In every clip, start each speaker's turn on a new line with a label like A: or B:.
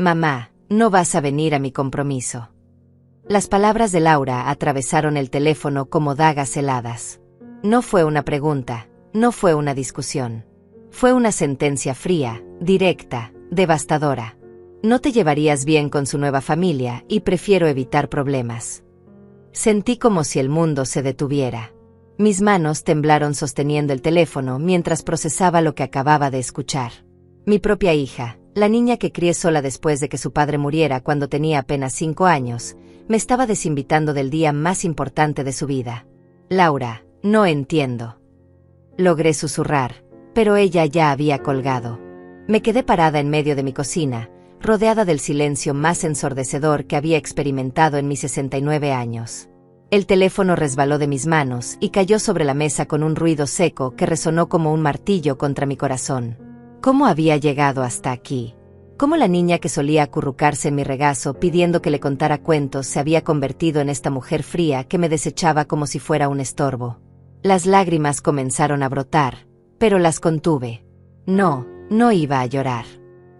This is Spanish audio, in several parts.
A: Mamá, no vas a venir a mi compromiso. Las palabras de Laura atravesaron el teléfono como dagas heladas. No fue una pregunta, no fue una discusión. Fue una sentencia fría, directa, devastadora. No te llevarías bien con su nueva familia y prefiero evitar problemas. Sentí como si el mundo se detuviera. Mis manos temblaron sosteniendo el teléfono mientras procesaba lo que acababa de escuchar. Mi propia hija, la niña que crié sola después de que su padre muriera cuando tenía apenas 5 años, me estaba desinvitando del día más importante de su vida. Laura, no entiendo. Logré susurrar, pero ella ya había colgado. Me quedé parada en medio de mi cocina, rodeada del silencio más ensordecedor que había experimentado en mis 69 años. El teléfono resbaló de mis manos y cayó sobre la mesa con un ruido seco que resonó como un martillo contra mi corazón. ¿Cómo había llegado hasta aquí? ¿Cómo la niña que solía acurrucarse en mi regazo pidiendo que le contara cuentos se había convertido en esta mujer fría que me desechaba como si fuera un estorbo? Las lágrimas comenzaron a brotar, pero las contuve. No iba a llorar.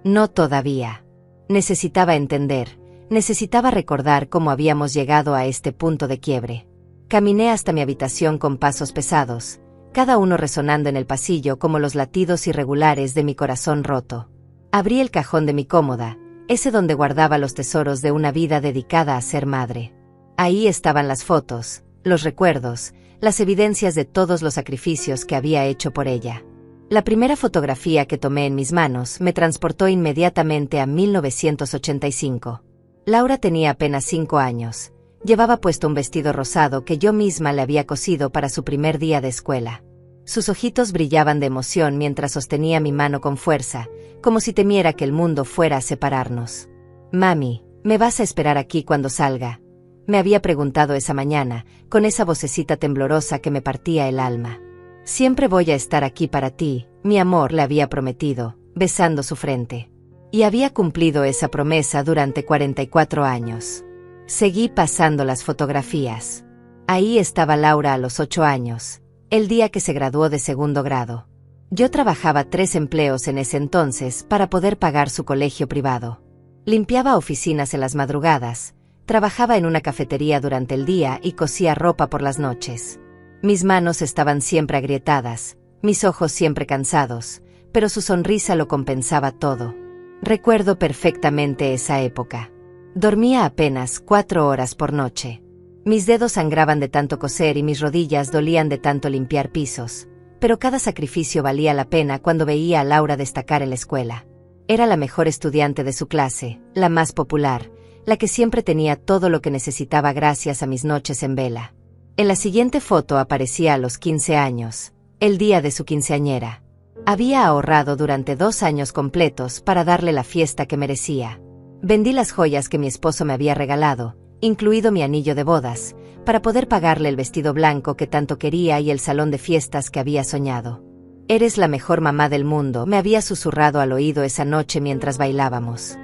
A: No todavía. Necesitaba entender, necesitaba recordar cómo habíamos llegado a este punto de quiebre. Caminé hasta mi habitación con pasos pesados, cada uno resonando en el pasillo como los latidos irregulares de mi corazón roto. Abrí el cajón de mi cómoda, ese donde guardaba los tesoros de una vida dedicada a ser madre. Ahí estaban las fotos, los recuerdos, las evidencias de todos los sacrificios que había hecho por ella. La primera fotografía que tomé en mis manos me transportó inmediatamente a 1985. Laura tenía apenas 5 años. Llevaba puesto un vestido rosado que yo misma le había cosido para su primer día de escuela. Sus ojitos brillaban de emoción mientras sostenía mi mano con fuerza, como si temiera que el mundo fuera a separarnos. «Mami, ¿me vas a esperar aquí cuando salga?», me había preguntado esa mañana, con esa vocecita temblorosa que me partía el alma. «Siempre voy a estar aquí para ti, mi amor», le había prometido, besando su frente. Y había cumplido esa promesa durante 44 años. Seguí pasando las fotografías. Ahí estaba Laura a los 8 años, el día que se graduó de 2º grado. Yo trabajaba 3 empleos en ese entonces para poder pagar su colegio privado. Limpiaba oficinas en las madrugadas, trabajaba en una cafetería durante el día y cosía ropa por las noches. Mis manos estaban siempre agrietadas, mis ojos siempre cansados, pero su sonrisa lo compensaba todo. Recuerdo perfectamente esa época. Dormía apenas 4 horas por noche. Mis dedos sangraban de tanto coser y mis rodillas dolían de tanto limpiar pisos, pero cada sacrificio valía la pena cuando veía a Laura destacar en la escuela. Era la mejor estudiante de su clase, la más popular, la que siempre tenía todo lo que necesitaba gracias a mis noches en vela. En la siguiente foto aparecía a los 15 años, el día de su quinceañera. Había ahorrado durante 2 años completos para darle la fiesta que merecía. Vendí las joyas que mi esposo me había regalado, incluido mi anillo de bodas, para poder pagarle el vestido blanco que tanto quería y el salón de fiestas que había soñado. «Eres la mejor mamá del mundo», me había susurrado al oído esa noche mientras bailábamos.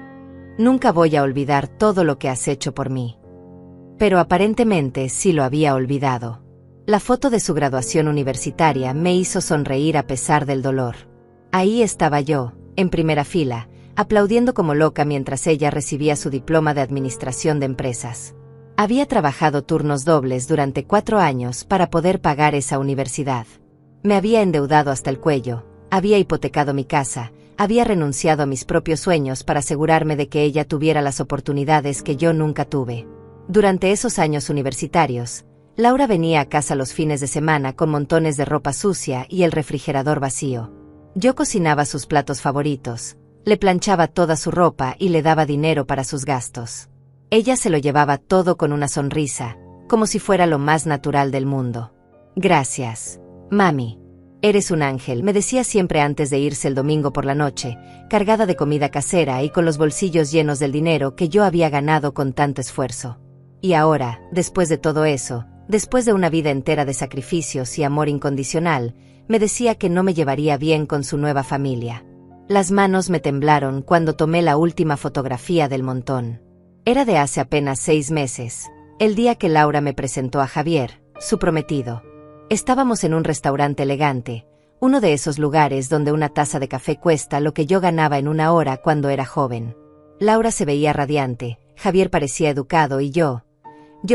A: «Nunca voy a olvidar todo lo que has hecho por mí». Pero aparentemente sí lo había olvidado. La foto de su graduación universitaria me hizo sonreír a pesar del dolor. Ahí estaba yo, en primera fila, aplaudiendo como loca mientras ella recibía su diploma de administración de empresas. Había trabajado turnos dobles durante 4 años para poder pagar esa universidad. Me había endeudado hasta el cuello, había hipotecado mi casa, había renunciado a mis propios sueños para asegurarme de que ella tuviera las oportunidades que yo nunca tuve. Durante esos años universitarios, Laura venía a casa los fines de semana con montones de ropa sucia y el refrigerador vacío. Yo cocinaba sus platos favoritos, le planchaba toda su ropa y le daba dinero para sus gastos. Ella se lo llevaba todo con una sonrisa, como si fuera lo más natural del mundo. «Gracias, mami. Eres un ángel», me decía siempre antes de irse el domingo por la noche, cargada de comida casera y con los bolsillos llenos del dinero que yo había ganado con tanto esfuerzo. Y ahora, después de todo eso, después de una vida entera de sacrificios y amor incondicional, me decía que no me llevaría bien con su nueva familia. Las manos me temblaron cuando tomé la última fotografía del montón. Era de hace apenas 6 meses, el día que Laura me presentó a Javier, su prometido. Estábamos en un restaurante elegante, uno de esos lugares donde una taza de café cuesta lo que yo ganaba en 1 hora cuando era joven. Laura se veía radiante, Javier parecía educado y yo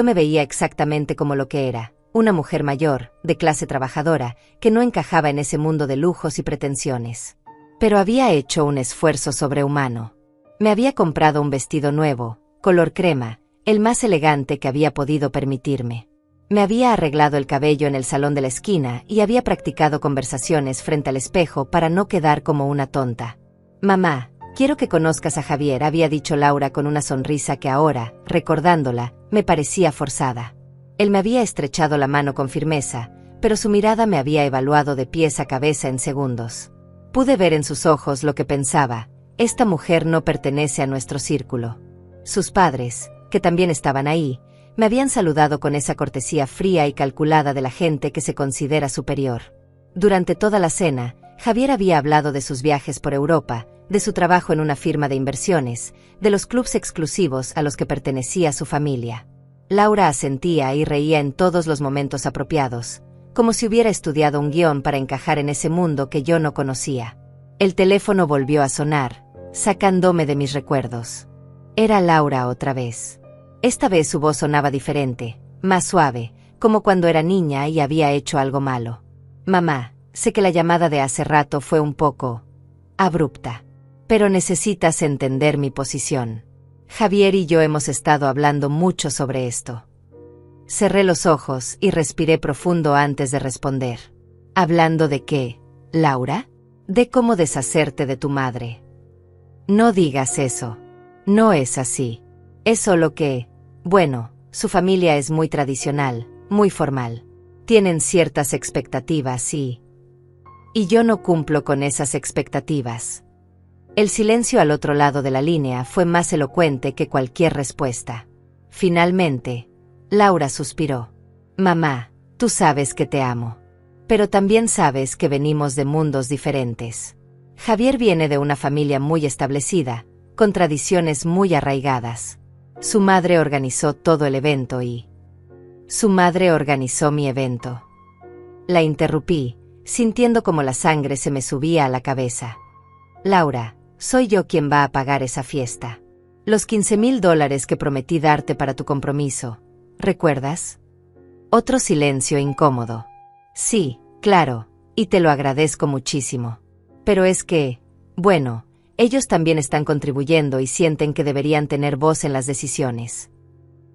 A: me veía exactamente como lo que era, una mujer mayor, de clase trabajadora, que no encajaba en ese mundo de lujos y pretensiones. Pero había hecho un esfuerzo sobrehumano. Me había comprado un vestido nuevo, color crema, el más elegante que había podido permitirme. Me había arreglado el cabello en el salón de la esquina y había practicado conversaciones frente al espejo para no quedar como una tonta. «Mamá, quiero que conozcas a Javier», había dicho Laura con una sonrisa que ahora, recordándola, me parecía forzada. Él me había estrechado la mano con firmeza, pero su mirada me había evaluado de pies a cabeza en segundos. Pude ver en sus ojos lo que pensaba: esta mujer no pertenece a nuestro círculo. Sus padres, que también estaban ahí, me habían saludado con esa cortesía fría y calculada de la gente que se considera superior. Durante toda la cena, Javier había hablado de sus viajes por Europa, de su trabajo en una firma de inversiones, de los clubs exclusivos a los que pertenecía su familia. Laura asentía y reía en todos los momentos apropiados, como si hubiera estudiado un guión para encajar en ese mundo que yo no conocía. El teléfono volvió a sonar, sacándome de mis recuerdos. Era Laura otra vez. Esta vez su voz sonaba diferente, más suave, como cuando era niña y había hecho algo malo. «Mamá, sé que la llamada de hace rato fue un poco abrupta, pero necesitas entender mi posición. Javier y yo hemos estado hablando mucho sobre esto». Cerré los ojos y respiré profundo antes de responder. «¿Hablando de qué, Laura?» «De cómo deshacerte de tu madre». «No digas eso. No es así. Es solo que, bueno, su familia es muy tradicional, muy formal. Tienen ciertas expectativas y yo no cumplo con esas expectativas». El silencio al otro lado de la línea fue más elocuente que cualquier respuesta. Finalmente, Laura suspiró. «Mamá, tú sabes que te amo. Pero también sabes que venimos de mundos diferentes. Javier viene de una familia muy establecida, con tradiciones muy arraigadas. Su madre organizó todo el evento y su madre organizó mi evento». La interrumpí, sintiendo como la sangre se me subía a la cabeza. «Laura, soy yo quien va a pagar esa fiesta. Los $15,000 que prometí darte para tu compromiso, ¿recuerdas?» Otro silencio incómodo. «Sí, claro, y te lo agradezco muchísimo. Pero es que, bueno, ellos también están contribuyendo y sienten que deberían tener voz en las decisiones».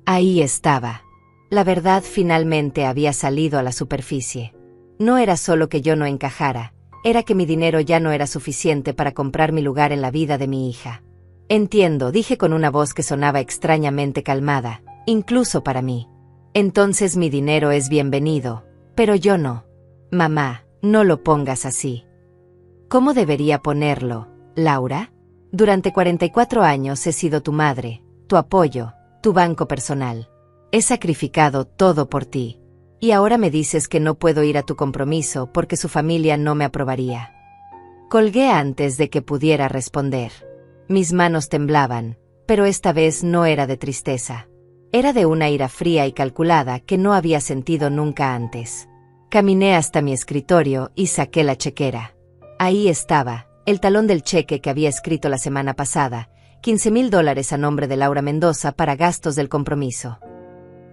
A: Ahí estaba. La verdad finalmente había salido a la superficie. No era solo que yo no encajara, era que mi dinero ya no era suficiente para comprar mi lugar en la vida de mi hija. «Entiendo», dije con una voz que sonaba extrañamente calmada, incluso para mí. «Entonces mi dinero es bienvenido, pero yo no». «Mamá, no lo pongas así». «¿Cómo debería ponerlo, Laura? Durante 44 años he sido tu madre, tu apoyo, tu banco personal. He sacrificado todo por ti. Y ahora me dices que no puedo ir a tu compromiso porque su familia no me aprobaría». Colgué antes de que pudiera responder. Mis manos temblaban, pero esta vez no era de tristeza. Era de una ira fría y calculada que no había sentido nunca antes. Caminé hasta mi escritorio y saqué la chequera. Ahí estaba, el talón del cheque que había escrito la semana pasada, $15,000 a nombre de Laura Mendoza para gastos del compromiso.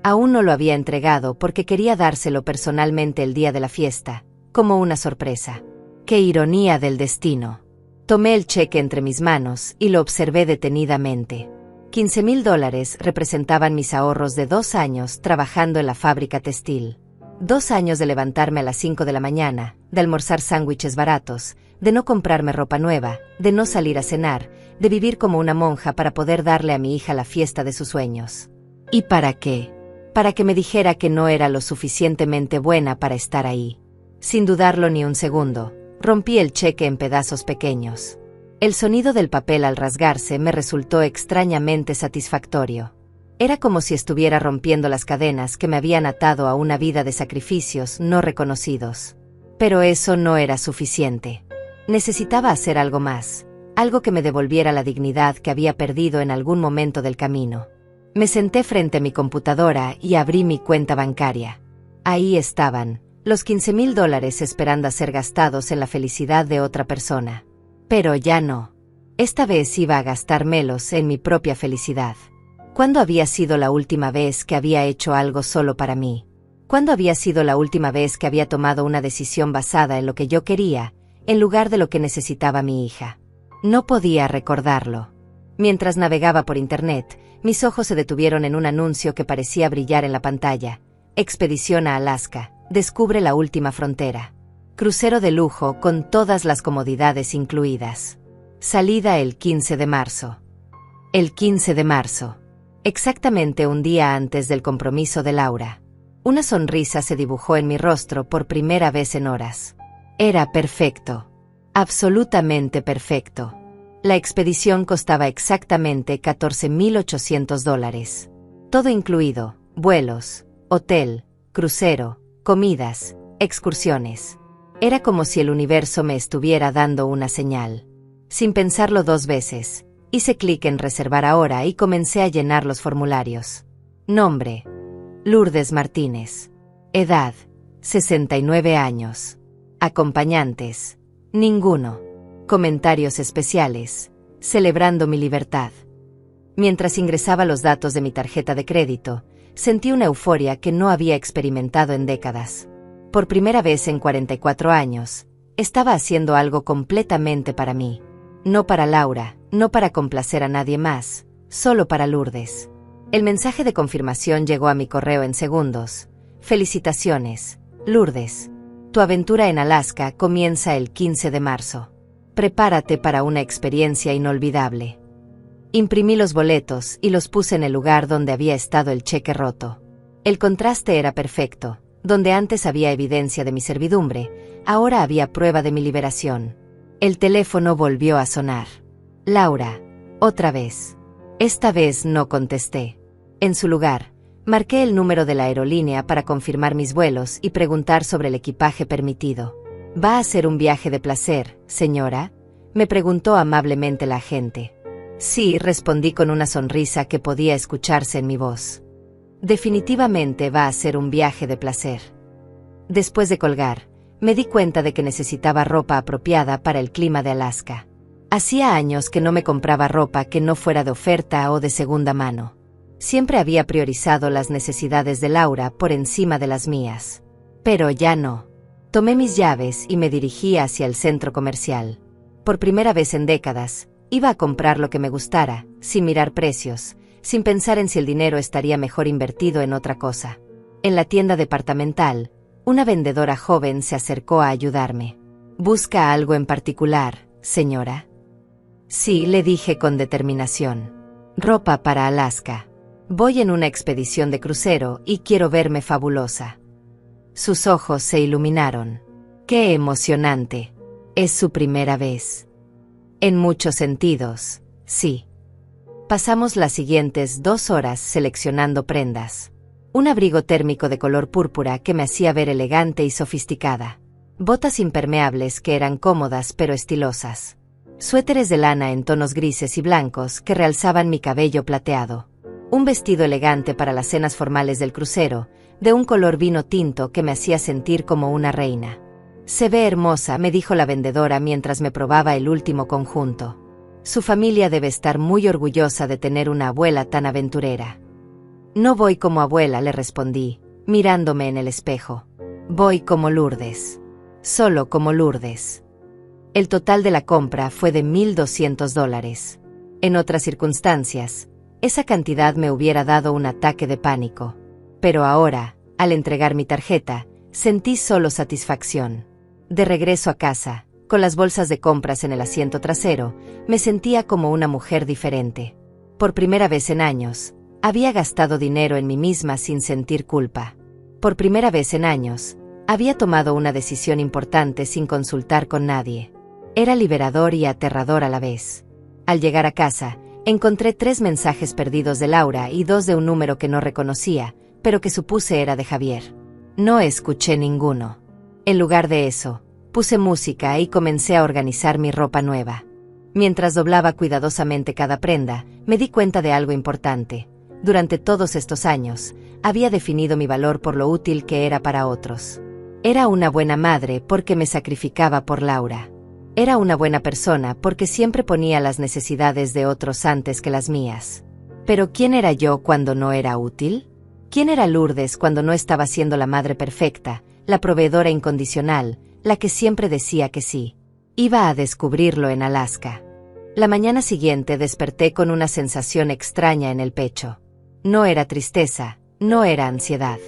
A: Aún no lo había entregado porque quería dárselo personalmente el día de la fiesta, como una sorpresa. ¡Qué ironía del destino! Tomé el cheque entre mis manos y lo observé detenidamente. $15,000 representaban mis ahorros de 2 años trabajando en la fábrica textil. 2 años de levantarme a las 5 de la mañana, de almorzar sándwiches baratos, de no comprarme ropa nueva, de no salir a cenar, de vivir como una monja para poder darle a mi hija la fiesta de sus sueños. ¿Y para qué? Para que me dijera que no era lo suficientemente buena para estar ahí. Sin dudarlo ni un segundo, rompí el cheque en pedazos pequeños. El sonido del papel al rasgarse me resultó extrañamente satisfactorio. Era como si estuviera rompiendo las cadenas que me habían atado a una vida de sacrificios no reconocidos. Pero eso no era suficiente. Necesitaba hacer algo más, algo que me devolviera la dignidad que había perdido en algún momento del camino. Me senté frente a mi computadora y abrí mi cuenta bancaria. Ahí estaban, los $15,000 esperando a ser gastados en la felicidad de otra persona. Pero ya no. Esta vez iba a gastármelos en mi propia felicidad. ¿Cuándo había sido la última vez que había hecho algo solo para mí? ¿Cuándo había sido la última vez que había tomado una decisión basada en lo que yo quería, en lugar de lo que necesitaba mi hija? No podía recordarlo. Mientras navegaba por internet, mis ojos se detuvieron en un anuncio que parecía brillar en la pantalla. Expedición a Alaska. Descubre la última frontera. Crucero de lujo con todas las comodidades incluidas. Salida el 15 de marzo. El 15 de marzo. Exactamente un día antes del compromiso de Laura. Una sonrisa se dibujó en mi rostro por primera vez en horas. Era perfecto. Absolutamente perfecto. La expedición costaba exactamente $14,800. Todo incluido: vuelos, hotel, crucero, comidas, excursiones. Era como si el universo me estuviera dando una señal. Sin pensarlo dos veces, hice clic en reservar ahora y comencé a llenar los formularios. Nombre: Lourdes Martínez. Edad: 69 años. Acompañantes: ninguno. Comentarios especiales: celebrando mi libertad. Mientras ingresaba los datos de mi tarjeta de crédito, sentí una euforia que no había experimentado en décadas. Por primera vez en 44 años, estaba haciendo algo completamente para mí. No para Laura, no para complacer a nadie más, solo para Lourdes. El mensaje de confirmación llegó a mi correo en segundos. Felicitaciones, Lourdes. Tu aventura en Alaska comienza el 15 de marzo. Prepárate para una experiencia inolvidable. Imprimí los boletos y los puse en el lugar donde había estado el cheque roto. El contraste era perfecto. Donde antes había evidencia de mi servidumbre, ahora había prueba de mi liberación. El teléfono volvió a sonar. Laura, otra vez. Esta vez no contesté. En su lugar, marqué el número de la aerolínea para confirmar mis vuelos y preguntar sobre el equipaje permitido. ¿Va a ser un viaje de placer, señora?, me preguntó amablemente la agente. Sí, respondí con una sonrisa que podía escucharse en mi voz. Definitivamente va a ser un viaje de placer. Después de colgar, me di cuenta de que necesitaba ropa apropiada para el clima de Alaska. Hacía años que no me compraba ropa que no fuera de oferta o de segunda mano. Siempre había priorizado las necesidades de Laura por encima de las mías. Pero ya no. Tomé mis llaves y me dirigí hacia el centro comercial. Por primera vez en décadas, iba a comprar lo que me gustara, sin mirar precios, sin pensar en si el dinero estaría mejor invertido en otra cosa. En la tienda departamental, una vendedora joven se acercó a ayudarme. ¿Busca algo en particular, señora? Sí, le dije con determinación. Ropa para Alaska. Voy en una expedición de crucero y quiero verme fabulosa. Sus ojos se iluminaron. ¡Qué emocionante! Es su primera vez. En muchos sentidos, sí. Pasamos las siguientes 2 horas seleccionando prendas. Un abrigo térmico de color púrpura que me hacía ver elegante y sofisticada. Botas impermeables que eran cómodas pero estilosas. Suéteres de lana en tonos grises y blancos que realzaban mi cabello plateado. Un vestido elegante para las cenas formales del crucero, de un color vino tinto que me hacía sentir como una reina. Se ve hermosa, me dijo la vendedora mientras me probaba el último conjunto. Su familia debe estar muy orgullosa de tener una abuela tan aventurera. No voy como abuela, le respondí, mirándome en el espejo. Voy como Lourdes. Solo como Lourdes. El total de la compra fue de $1,200. En otras circunstancias, esa cantidad me hubiera dado un ataque de pánico. Pero ahora, al entregar mi tarjeta, sentí solo satisfacción. De regreso a casa, con las bolsas de compras en el asiento trasero, me sentía como una mujer diferente. Por primera vez en años, había gastado dinero en mí misma sin sentir culpa. Por primera vez en años, había tomado una decisión importante sin consultar con nadie. Era liberador y aterrador a la vez. Al llegar a casa, encontré 3 mensajes perdidos de Laura y 2 de un número que no reconocía, pero que supuse era de Javier. No escuché ninguno. En lugar de eso, puse música y comencé a organizar mi ropa nueva. Mientras doblaba cuidadosamente cada prenda, me di cuenta de algo importante. Durante todos estos años, había definido mi valor por lo útil que era para otros. Era una buena madre porque me sacrificaba por Laura. Era una buena persona porque siempre ponía las necesidades de otros antes que las mías. Pero ¿quién era yo cuando no era útil? ¿Quién era Lourdes cuando no estaba siendo la madre perfecta, la proveedora incondicional, la que siempre decía que sí? Iba a descubrirlo en Alaska. La mañana siguiente desperté con una sensación extraña en el pecho. No era tristeza, no era ansiedad.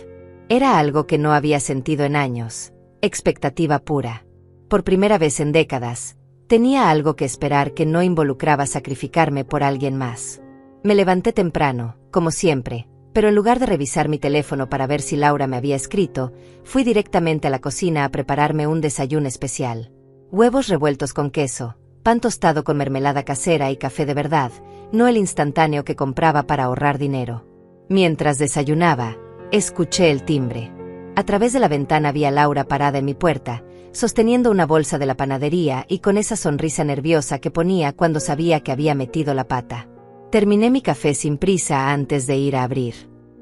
A: Era algo que no había sentido en años, expectativa pura. Por primera vez en décadas, tenía algo que esperar que no involucraba sacrificarme por alguien más. Me levanté temprano, como siempre, pero en lugar de revisar mi teléfono para ver si Laura me había escrito, fui directamente a la cocina a prepararme un desayuno especial. Huevos revueltos con queso, pan tostado con mermelada casera y café de verdad, no el instantáneo que compraba para ahorrar dinero. Mientras desayunaba, escuché el timbre. A través de la ventana vi a Laura parada en mi puerta, sosteniendo una bolsa de la panadería y con esa sonrisa nerviosa que ponía cuando sabía que había metido la pata. Terminé mi café sin prisa antes de ir a abrir.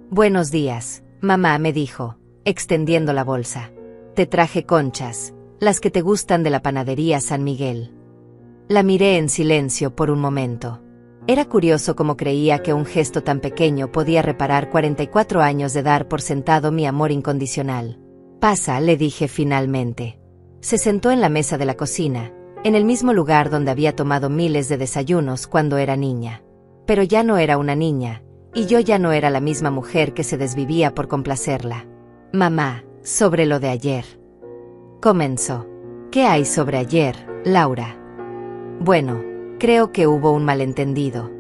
A: «Buenos días, mamá», me dijo, extendiendo la bolsa. «Te traje conchas, las que te gustan de la panadería San Miguel». La miré en silencio por un momento. Era curioso cómo creía que un gesto tan pequeño podía reparar 44 años de dar por sentado mi amor incondicional. «Pasa», le dije finalmente. Se sentó en la mesa de la cocina, en el mismo lugar donde había tomado miles de desayunos cuando era niña. Pero ya no era una niña, y yo ya no era la misma mujer que se desvivía por complacerla. «Mamá, sobre lo de ayer». Comenzó. «¿Qué hay sobre ayer, Laura?» «Bueno, creo que hubo un malentendido.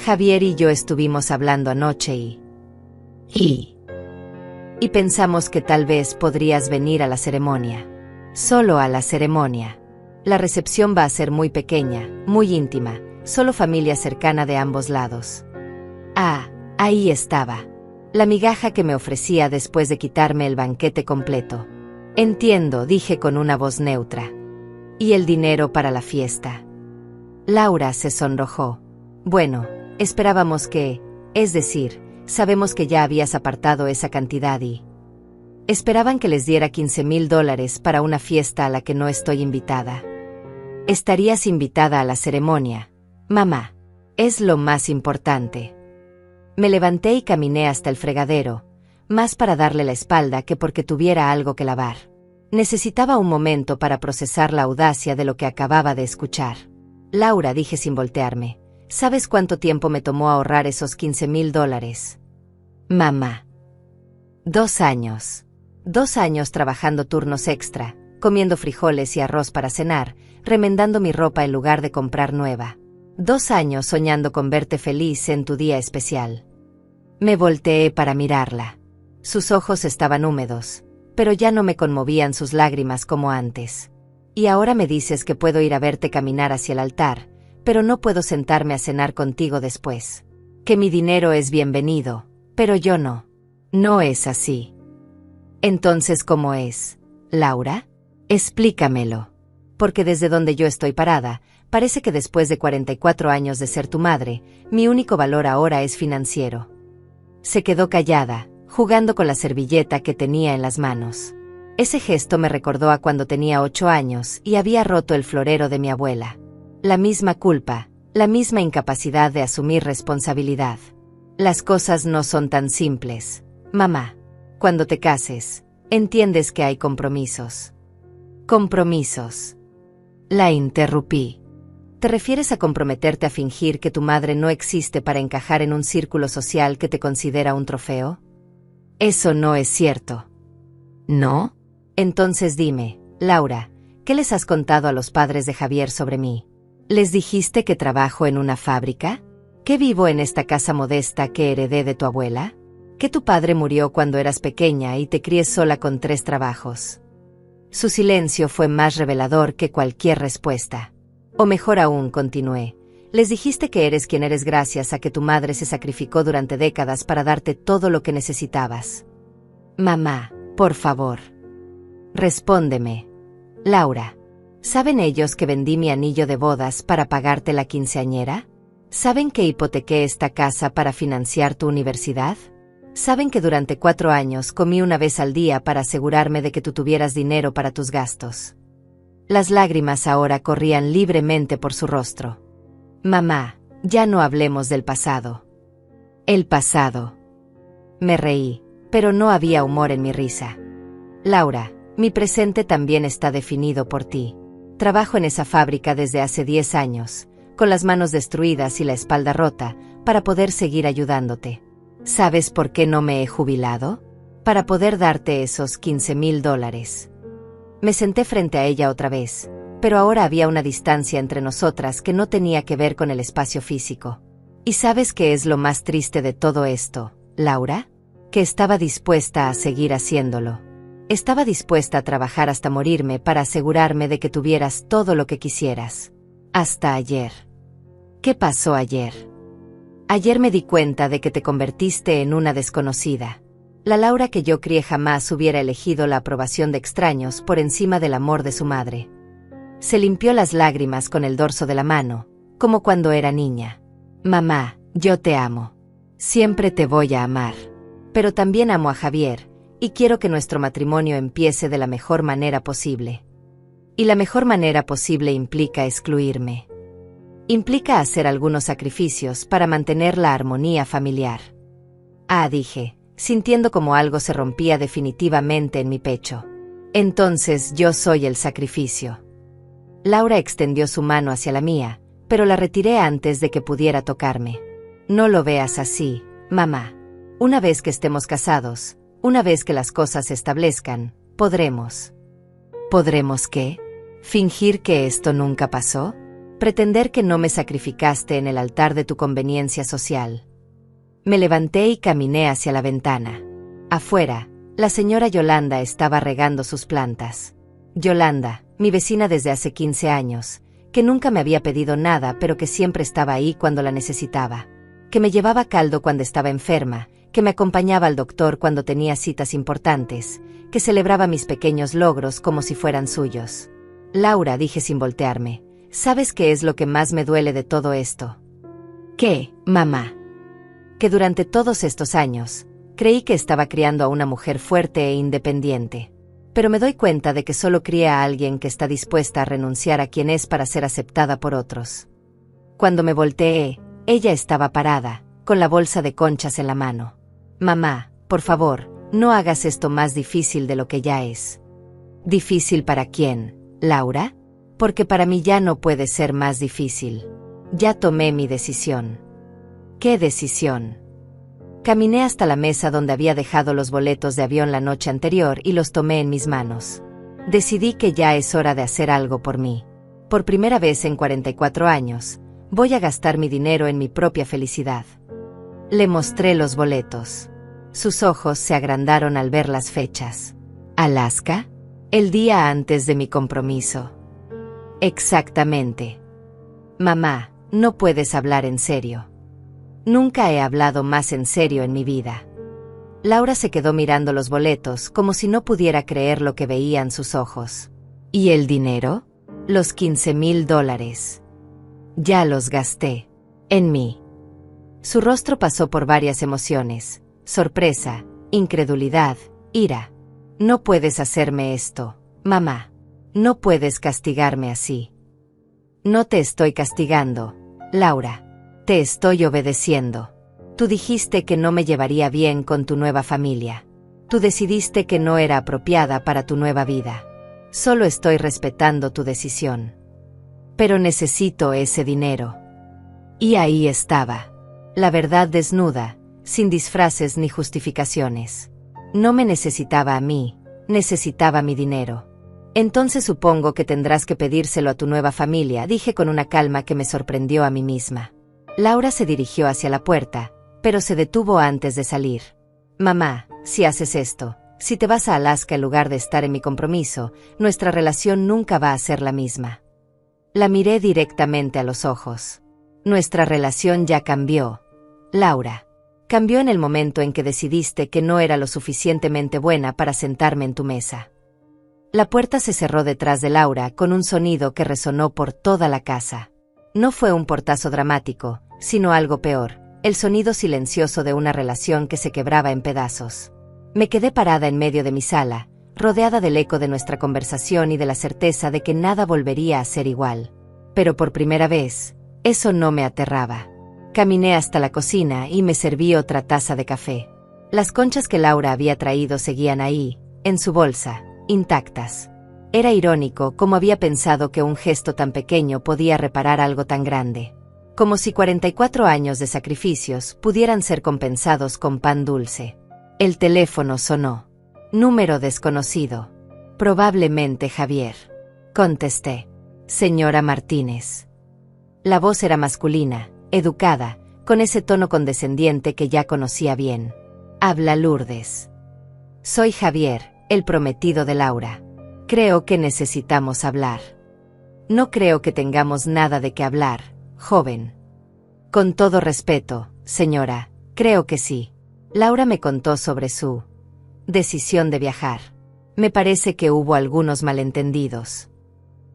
A: Javier y yo estuvimos hablando anoche y pensamos que tal vez podrías venir a la ceremonia. Solo a la ceremonia. La recepción va a ser muy pequeña, muy íntima, solo familia cercana de ambos lados». Ah, ahí estaba. La migaja que me ofrecía después de quitarme el banquete completo. «Entiendo», dije con una voz neutra. «¿Y el dinero para la fiesta?» Laura se sonrojó. «Bueno, esperábamos es decir, sabemos que ya habías apartado esa cantidad y esperaban que les diera $15,000 para una fiesta a la que no estoy invitada». «Estarías invitada a la ceremonia, mamá. Es lo más importante». Me levanté y caminé hasta el fregadero, más para darle la espalda que porque tuviera algo que lavar. Necesitaba un momento para procesar la audacia de lo que acababa de escuchar. «Laura», dije sin voltearme, «¿sabes cuánto tiempo me tomó ahorrar esos $15,000? Mamá. 2 años. 2 años trabajando turnos extra, comiendo frijoles y arroz para cenar, remendando mi ropa en lugar de comprar nueva. 2 años soñando con verte feliz en tu día especial». Me volteé para mirarla. Sus ojos estaban húmedos, pero ya no me conmovían sus lágrimas como antes. «Y ahora me dices que puedo ir a verte caminar hacia el altar, pero no puedo sentarme a cenar contigo después. Que mi dinero es bienvenido, pero yo no». «No es así». «Entonces, ¿cómo es, Laura? Explícamelo. Porque desde donde yo estoy parada, parece que después de 44 años de ser tu madre, mi único valor ahora es financiero». Se quedó callada, jugando con la servilleta que tenía en las manos. Ese gesto me recordó a cuando tenía 8 años y había roto el florero de mi abuela. La misma culpa, la misma incapacidad de asumir responsabilidad. Las cosas no son tan simples, mamá. Cuando te cases, entiendes que hay compromisos. «¿Compromisos?». La interrumpí. ¿Te refieres a comprometerte a fingir que tu madre no existe para encajar en un círculo social que te considera un trofeo? Eso no es cierto. ¿No? Entonces dime, Laura, ¿qué les has contado a los padres de Javier sobre mí? ¿Les dijiste que trabajo en una fábrica? ¿Que vivo en esta casa modesta que heredé de tu abuela? ¿Que tu padre murió cuando eras pequeña y te crié sola con 3 trabajos? Su silencio fue más revelador que cualquier respuesta. O mejor aún, continué, les dijiste que eres quien eres gracias a que tu madre se sacrificó durante décadas para darte todo lo que necesitabas. Mamá, por favor. Respóndeme. Laura, ¿saben ellos que vendí mi anillo de bodas para pagarte la quinceañera? ¿Saben que hipotequé esta casa para financiar tu universidad? ¿Saben que durante 4 años comí una vez al día para asegurarme de que tú tuvieras dinero para tus gastos? Las lágrimas ahora corrían libremente por su rostro. Mamá, ya no hablemos del pasado. El pasado. Me reí, pero no había humor en mi risa. Laura, mi presente también está definido por ti. Trabajo en esa fábrica desde hace 10 años, con las manos destruidas y la espalda rota, para poder seguir ayudándote. ¿Sabes por qué no me he jubilado? Para poder darte esos $15,000. Me senté frente a ella otra vez, pero ahora había una distancia entre nosotras que no tenía que ver con el espacio físico. ¿Y sabes qué es lo más triste de todo esto, Laura? Que estaba dispuesta a seguir haciéndolo. Estaba dispuesta a trabajar hasta morirme para asegurarme de que tuvieras todo lo que quisieras. Hasta ayer. ¿Qué pasó ayer? Ayer me di cuenta de que te convertiste en una desconocida. La Laura que yo crié jamás hubiera elegido la aprobación de extraños por encima del amor de su madre. Se limpió las lágrimas con el dorso de la mano, como cuando era niña. Mamá, yo te amo. Siempre te voy a amar. Pero también amo a Javier, y quiero que nuestro matrimonio empiece de la mejor manera posible. Y la mejor manera posible implica excluirme. Implica hacer algunos sacrificios para mantener la armonía familiar. Dije, sintiendo como algo se rompía definitivamente en mi pecho. Entonces yo soy el sacrificio. Laura extendió su mano hacia la mía, pero la retiré antes de que pudiera tocarme. No lo veas así, mamá. Una vez que estemos casados, una vez que las cosas se establezcan, podremos. ¿Podremos qué? ¿Fingir que esto nunca pasó? ¿Pretender que no me sacrificaste en el altar de tu conveniencia social? Me levanté y caminé hacia la ventana. Afuera, la señora Yolanda estaba regando sus plantas. Yolanda, mi vecina desde hace 15 años, que nunca me había pedido nada pero que siempre estaba ahí cuando la necesitaba. Que me llevaba caldo cuando estaba enferma, que me acompañaba al doctor cuando tenía citas importantes, que celebraba mis pequeños logros como si fueran suyos. Laura, dije sin voltearme, ¿sabes qué es lo que más me duele de todo esto? ¿Qué, mamá? Que durante todos estos años, creí que estaba criando a una mujer fuerte e independiente. Pero me doy cuenta de que solo crié a alguien que está dispuesta a renunciar a quien es para ser aceptada por otros. Cuando me volteé, ella estaba parada, con la bolsa de conchas en la mano. Mamá, por favor, no hagas esto más difícil de lo que ya es. ¿Difícil para quién, Laura? Porque para mí ya no puede ser más difícil. Ya tomé mi decisión. ¿Qué decisión? Caminé hasta la mesa donde había dejado los boletos de avión la noche anterior y los tomé en mis manos. Decidí que ya es hora de hacer algo por mí. Por primera vez en 44 años, voy a gastar mi dinero en mi propia felicidad. Le mostré los boletos. Sus ojos se agrandaron al ver las fechas. ¿Alaska? El día antes de mi compromiso. Exactamente. Mamá, no puedes hablar en serio. Nunca he hablado más en serio en mi vida. Laura se quedó mirando los boletos como si no pudiera creer lo que veían sus ojos. ¿Y el dinero? Los $15,000. Ya los gasté. En mí. Su rostro pasó por varias emociones: sorpresa, incredulidad, ira. No puedes hacerme esto, mamá. No puedes castigarme así. No te estoy castigando, Laura. Te estoy obedeciendo. Tú dijiste que no me llevaría bien con tu nueva familia. Tú decidiste que no era apropiada para tu nueva vida. Solo estoy respetando tu decisión. Pero necesito ese dinero. Y ahí estaba. La verdad desnuda, sin disfraces ni justificaciones. No me necesitaba a mí, necesitaba mi dinero. Entonces supongo que tendrás que pedírselo a tu nueva familia, dije con una calma que me sorprendió a mí misma. Laura se dirigió hacia la puerta, pero se detuvo antes de salir. Mamá, si haces esto, si te vas a Alaska en lugar de estar en mi compromiso, nuestra relación nunca va a ser la misma. La miré directamente a los ojos. Nuestra relación ya cambió, Laura. Cambió en el momento en que decidiste que no era lo suficientemente buena para sentarme en tu mesa. La puerta se cerró detrás de Laura con un sonido que resonó por toda la casa. No fue un portazo dramático, sino algo peor, el sonido silencioso de una relación que se quebraba en pedazos. Me quedé parada en medio de mi sala, rodeada del eco de nuestra conversación y de la certeza de que nada volvería a ser igual. Pero por primera vez, eso no me aterraba. Caminé hasta la cocina y me serví otra taza de café. Las conchas que Laura había traído seguían ahí, en su bolsa, intactas. Era irónico cómo había pensado que un gesto tan pequeño podía reparar algo tan grande. Como si 44 años de sacrificios pudieran ser compensados con pan dulce. El teléfono sonó. Número desconocido. Probablemente Javier. Contesté. Señora Martínez. La voz era masculina, educada, con ese tono condescendiente que ya conocía bien. Habla Lourdes. Soy Javier, el prometido de Laura. Creo que necesitamos hablar. No creo que tengamos nada de qué hablar, joven. Con todo respeto, señora, creo que sí. Laura me contó sobre su decisión de viajar. Me parece que hubo algunos malentendidos.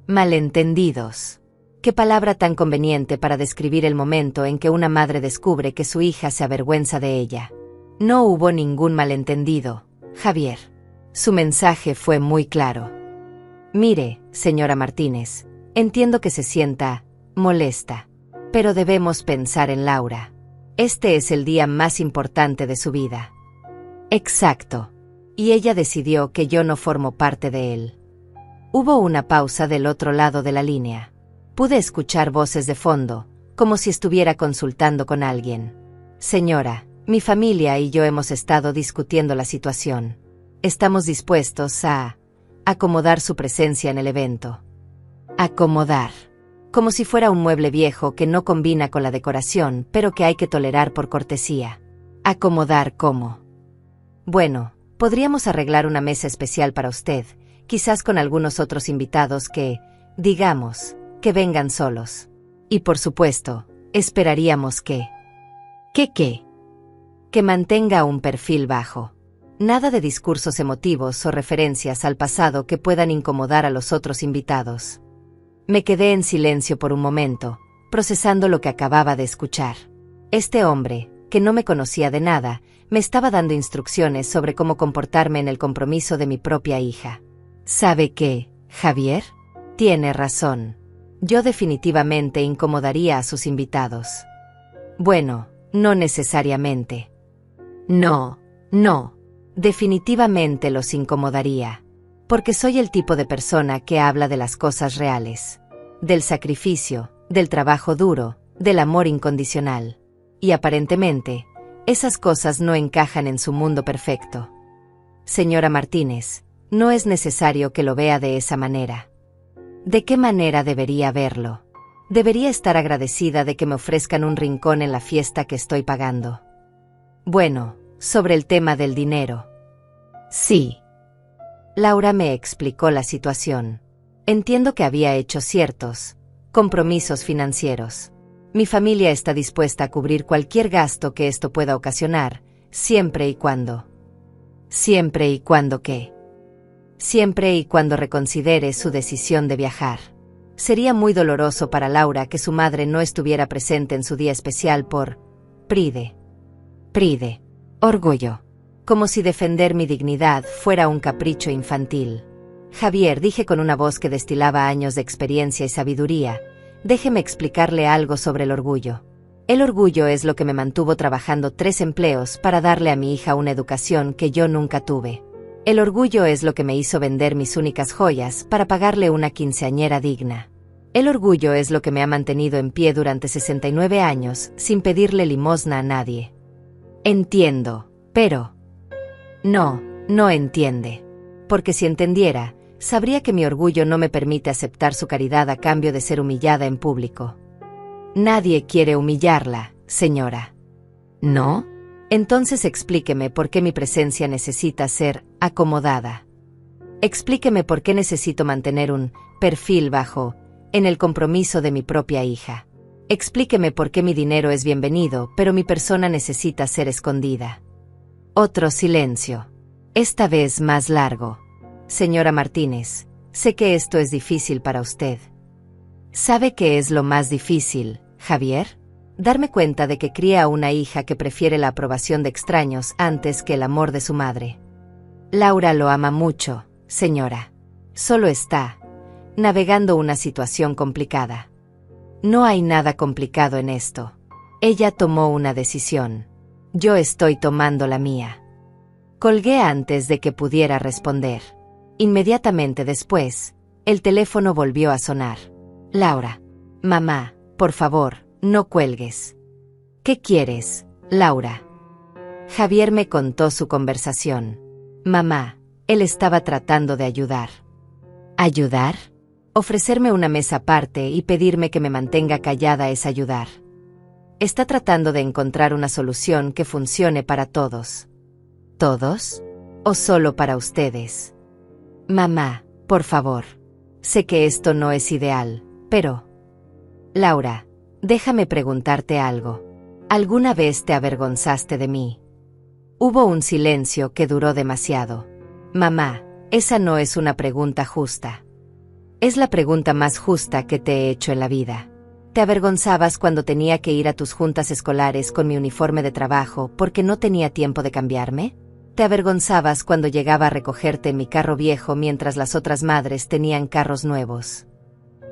A: Malentendidos. Qué palabra tan conveniente para describir el momento en que una madre descubre que su hija se avergüenza de ella. No hubo ningún malentendido, Javier. Su mensaje fue muy claro. Mire, señora Martínez, entiendo que se sienta molesta, pero debemos pensar en Laura. Este es el día más importante de su vida. Exacto. Y ella decidió que yo no formo parte de él. Hubo una pausa del otro lado de la línea. Pude escuchar voces de fondo, como si estuviera consultando con alguien. Señora, mi familia y yo hemos estado discutiendo la situación. Estamos dispuestos a acomodar su presencia en el evento. Acomodar. Como si fuera un mueble viejo que no combina con la decoración, pero que hay que tolerar por cortesía. ¿Acomodar cómo? Bueno, podríamos arreglar una mesa especial para usted, quizás con algunos otros invitados que, digamos, que vengan solos. Y por supuesto, esperaríamos que... ¿Qué? Que mantenga un perfil bajo. Nada de discursos emotivos o referencias al pasado que puedan incomodar a los otros invitados. Me quedé en silencio por un momento, procesando lo que acababa de escuchar. Este hombre, que no me conocía de nada, me estaba dando instrucciones sobre cómo comportarme en el compromiso de mi propia hija. ¿Sabe qué, Javier? Tiene razón. Yo definitivamente incomodaría a sus invitados. Bueno, no necesariamente. No. Definitivamente los incomodaría. Porque soy el tipo de persona que habla de las cosas reales. Del sacrificio, del trabajo duro, del amor incondicional. Y aparentemente, esas cosas no encajan en su mundo perfecto. Señora Martínez, no es necesario que lo vea de esa manera. ¿De qué manera debería verlo? Debería estar agradecida de que me ofrezcan un rincón en la fiesta que estoy pagando. Bueno, sobre el tema del dinero. Sí. Laura me explicó la situación. Entiendo que había hecho ciertos compromisos financieros. Mi familia está dispuesta a cubrir cualquier gasto que esto pueda ocasionar, siempre y cuando. ¿Siempre y cuando qué? Siempre y cuando reconsidere su decisión de viajar. Sería muy doloroso para Laura que su madre no estuviera presente en su día especial por Pride. Orgullo. Como si defender mi dignidad fuera un capricho infantil. Javier, dije con una voz que destilaba años de experiencia y sabiduría, déjeme explicarle algo sobre el orgullo. El orgullo es lo que me mantuvo trabajando 3 empleos para darle a mi hija una educación que yo nunca tuve. El orgullo es lo que me hizo vender mis únicas joyas para pagarle una quinceañera digna. El orgullo es lo que me ha mantenido en pie durante 69 años sin pedirle limosna a nadie. Entiendo, pero... No entiende. Porque si entendiera, sabría que mi orgullo no me permite aceptar su caridad a cambio de ser humillada en público. Nadie quiere humillarla, señora. ¿No? Entonces explíqueme por qué mi presencia necesita ser acomodada. Explíqueme por qué necesito mantener un perfil bajo en el compromiso de mi propia hija. Explíqueme por qué mi dinero es bienvenido, pero mi persona necesita ser escondida. Otro silencio. Esta vez más largo. Señora Martínez, sé que esto es difícil para usted. ¿Sabe qué es lo más difícil, Javier? Darme cuenta de que cría a una hija que prefiere la aprobación de extraños antes que el amor de su madre. Laura lo ama mucho, señora. Solo está navegando una situación complicada. No hay nada complicado en esto. Ella tomó una decisión. Yo estoy tomando la mía. Colgué antes de que pudiera responder. Inmediatamente después, el teléfono volvió a sonar. Laura. Mamá, por favor, no cuelgues. ¿Qué quieres, Laura? Javier me contó su conversación. Mamá, él estaba tratando de ayudar. ¿Ayudar? Ofrecerme una mesa aparte y pedirme que me mantenga callada es ayudar. Está tratando de encontrar una solución que funcione para todos. ¿Todos? ¿O solo para ustedes? Mamá, por favor. Sé que esto no es ideal, pero... Laura, déjame preguntarte algo. ¿Alguna vez te avergonzaste de mí? Hubo un silencio que duró demasiado. Mamá, esa no es una pregunta justa. Es la pregunta más justa que te he hecho en la vida. ¿Te avergonzabas cuando tenía que ir a tus juntas escolares con mi uniforme de trabajo porque no tenía tiempo de cambiarme? ¿Te avergonzabas cuando llegaba a recogerte en mi carro viejo mientras las otras madres tenían carros nuevos?